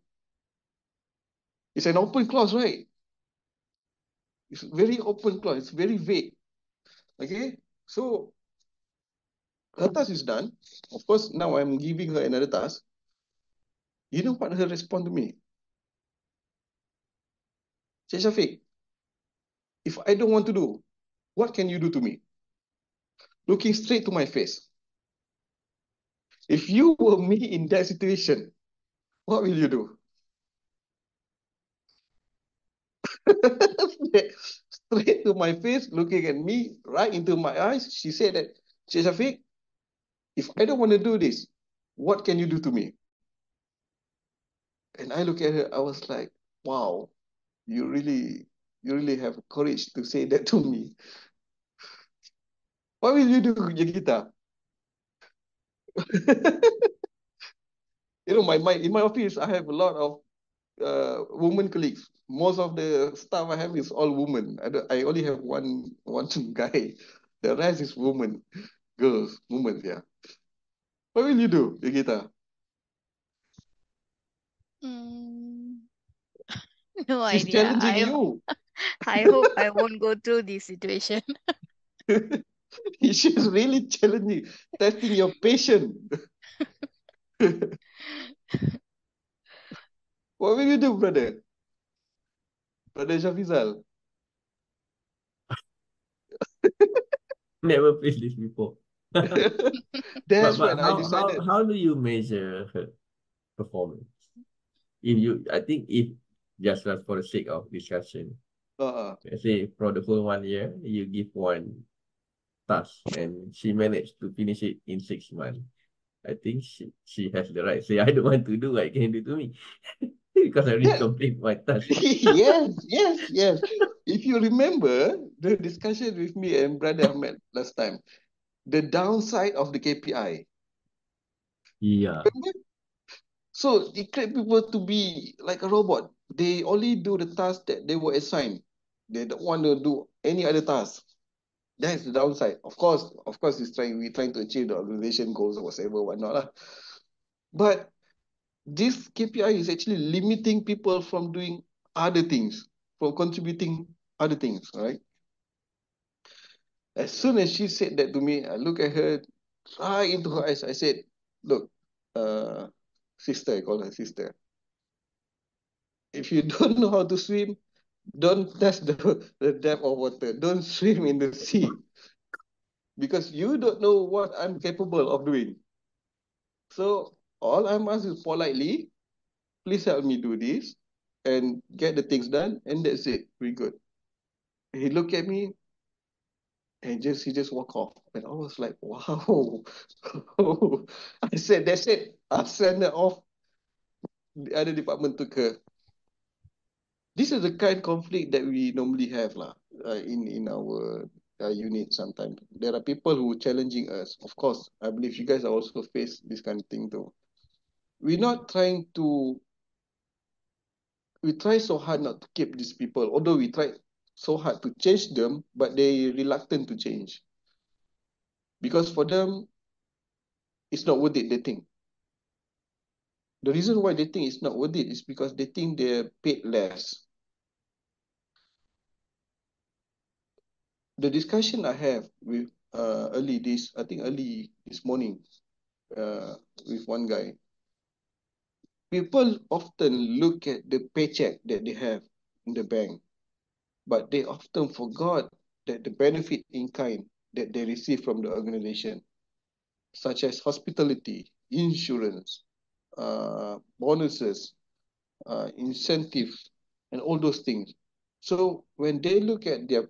It's an open clause, right? It's very open clause. It's very vague. Okay, so her task is done. Of course, now I'm giving her another task. You know what her response to me? Cik Shafiq, if I don't want to do, what can you do to me? Looking straight to my face. If you were me in that situation, what will you do? Straight to my face, looking at me, right into my eyes. She said that, Cik Shafiq, if I don't want to do this, what can you do to me? And I look at her, I was like, wow, you really have courage to say that to me. What will you do, Gita? You know, in my office, I have a lot of women colleagues. Most of the staff I have is all women. I only have one guy. The rest is women, girls, women. Yeah. What will you do, Yogita? Mm, no She's idea. challenging you. I hope I won't go through this situation. She's really challenging, testing your patience. What will you do, brother? Brother Shafizal. Never faced this before. That's But when I how decided. how do you measure her performance? If you, I think if just for the sake of discussion, Uh, let's say for the whole 1 year, you give one task and she managed to finish it in 6 months. I think she has the right to say, I don't want to do what can you do to me. Because I already that, complete my task. yes. If you remember the discussion with me and Brother Ahmed last time, the downside of the KPI. Yeah. So it create people to be like a robot. They only do the task that they were assigned. They don't want to do any other task. That's the downside. Of course, we're trying to achieve the organization goals or whatever, whatnot. Lah. But this KPI is actually limiting people from doing other things, from contributing other things, right? As soon as she said that to me, I look at her right into her eyes. I said, look, uh, sister, I call her sister. If you don't know how to swim, don't test the depth of water. Don't swim in the sea because you don't know what I'm capable of doing. So all I'm asking is politely, please help me do this and get the things done, and that's it. We're good. He looked at me and he just walked off. And I was like, wow. I said, that's it. I sent her off. The other department took her. This is the kind of conflict that we normally have lah, in our unit sometimes. There are people who are challenging us. Of course, I believe you guys are also face this kind of thing too. We're not trying to, we try so hard not to keep these people, although we try so hard to change them, but they reluctant to change. Because for them, it's not worth it, they think. The reason why they think it's not worth it is because they think they're paid less. The discussion I have with early this morning with one guy, people often look at the paycheck that they have in the bank, but they often forgot that the benefit in kind that they receive from the organization, such as hospitality, insurance, bonuses, incentives, and all those things. So when they look at their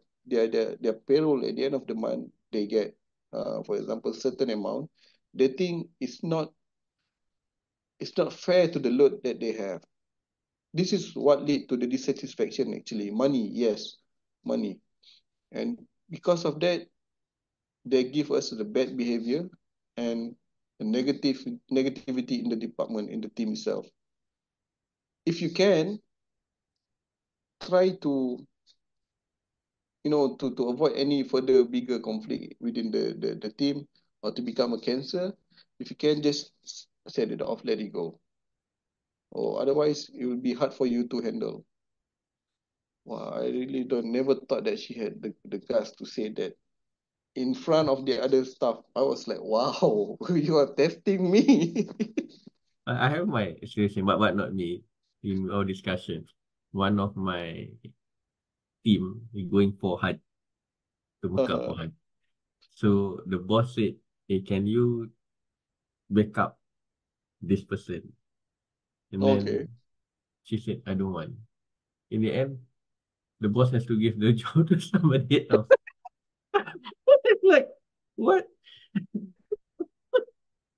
payroll at the end of the month, they get, for example, certain amount. They think it's not fair to the load that they have. This is what lead to the dissatisfaction. Actually, money, yes, money, and because of that, they give us the bad behavior and the negativity in the department, in the team itself. If you can try to to avoid any further bigger conflict within the team or to become a cancer, if you can just set it off, let it go. Or otherwise, it will be hard for you to handle. Wow, I really don't never thought that she had the guts to say that in front of the other staff. I was like, wow, you are testing me. I have my situation, but not me. In our discussion, one of my team is going for hard to work up for uh, hard. So the boss said, hey, can you back up this person? And okay. then she said, I don't want. In the end, the boss has to give the job to somebody else. Like, what?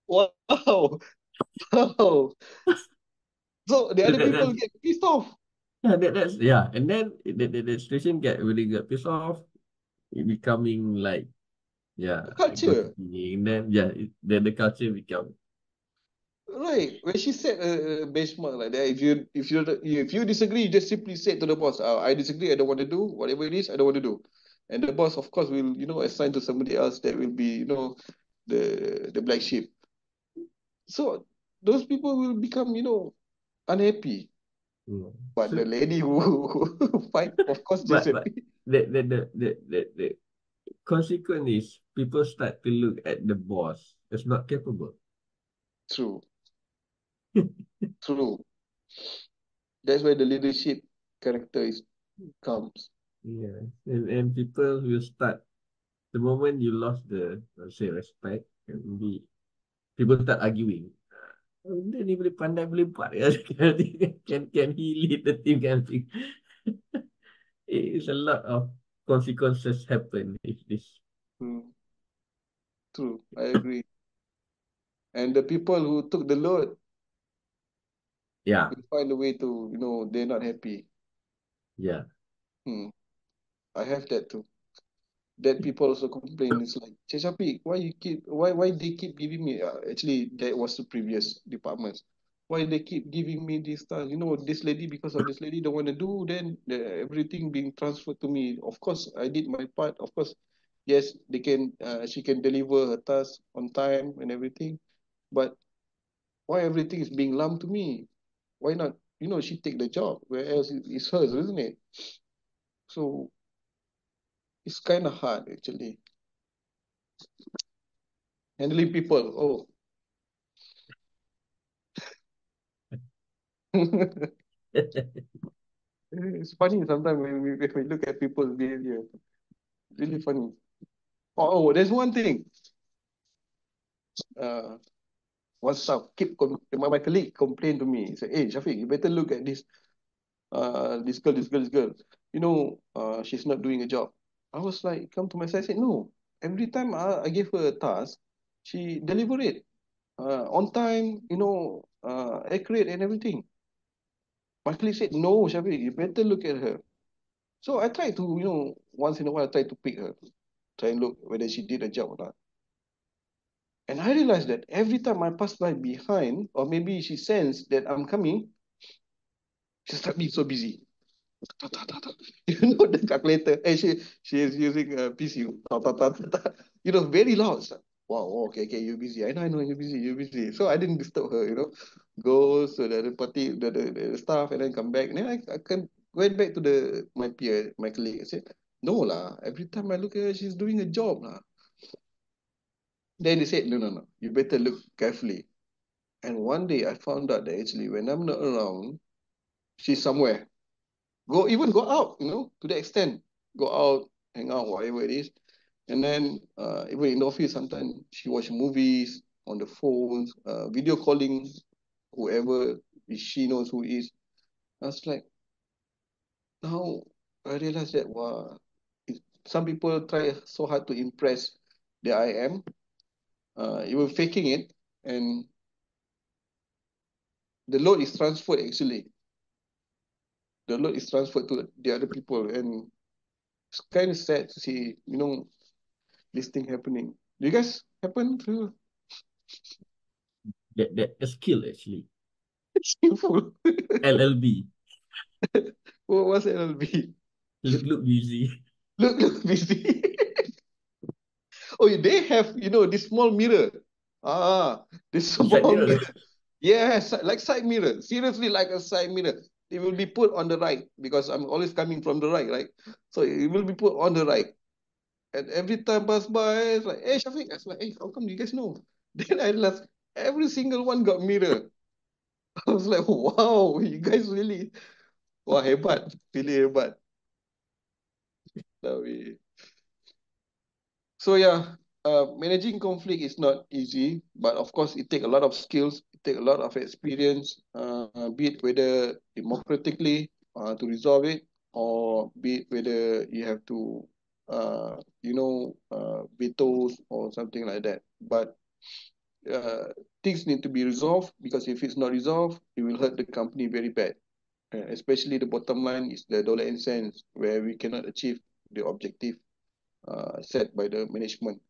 Wow. Wow. So the other people That's get pissed off. yeah, that's yeah. And then the situation get really got pissed off. It becoming like Yeah, Culture. gossiping. Then yeah, then the culture become Right. When she set a benchmark like that, if you disagree, you just simply say to the boss, I disagree, I don't want to do whatever it is, I don't want to do. And the boss, of course, will, assign to somebody else that will be, the black sheep. So those people will become, unhappy. But so. the lady who fight, of course, she's But happy. the consequence is people start to look at the boss as not capable. True. True. That's where the leadership character comes. Yeah, and people will start the moment you lost the, let's say, respect, and maybe people start arguing. Oh, dia ni boleh pandai boleh buat ya. Can he lead the team kind of thing. It's a lot of consequences happen if this. Mm, true. I agree. And the people who took the load Yeah, will find a way to, they're not happy. yeah. Hmm. I have that too. That people also complain. It's like, Che Shafiq, why they keep giving me? Actually, that was the previous departments. Why they keep giving me this task? This lady, because of this lady don't want to do, then everything being transferred to me. Of course, I did my part. Of course, yes, she can deliver her task on time and everything. But why everything is being lumped to me? Why not? She take the job, whereas it's hers, isn't it? So it's kind of hard actually handling people. Oh, it's funny sometimes when we look at people's behavior. Really funny. There's one thing. Uh, one staff my colleague complained to me. He said, "Hey, Shafiq, you better look at this girl. She's not doing a job." I was like, come to my side, I said, no. Every time I gave her a task, she deliver it on time, accurate and everything. My colleague said, no, Shafiq, you better look at her. So I try to, once in a while, I try to pick her, try and look whether she did a job or not. And I realized that every time I pass by behind, or maybe she sensed that I'm coming, she start being so busy. The calculator. And she is using a PC. Very loud. It's like, wow, okay, you're busy. I know, you're busy. So I didn't disturb her. Goes to the other party, the staff, and then come back. And then went back to my peer, my colleague. I said, no lah. Every time I look at her, she's doing a job lah. Then they said, no. You better look carefully. And one day I found out that actually when I'm not around, she's somewhere. Even go out, to the extent. Go out, hang out, whatever it is. And then even in the office, sometimes she watch movies on the phones, video calling whoever she knows who is. I was like, now I realized that wow, some people try so hard to impress that I am, even faking it, and the load is transferred actually. The load is transferred to the other people, and it's kind of sad to see, this thing happening. Do you guys happen to That a skill actually. skillful? LLB. What's LLB? Look busy. Look busy. Oh, they have, this small mirror. This Side small mirror. mirror. Yes, like side mirror. Seriously, like a side mirror. It will be put on the right because I'm always coming from the right, right? So it will be put on the right. And every time pass by, it's like, hey, Shafiq. I was like, hey, how come you guys know? Then I realized every single one got mirror. I was like, wow, you guys really, wah, hebat. Really hebat. So yeah, managing conflict is not easy, but of course it take a lot of skills, it take a lot of experience, be it whether democratically to resolve it, or be it whether you have to, vetoes or something like that. But things need to be resolved because if it's not resolved, it will hurt the company very bad. Especially the bottom line is the dollar and cents where we cannot achieve the objective set by the management.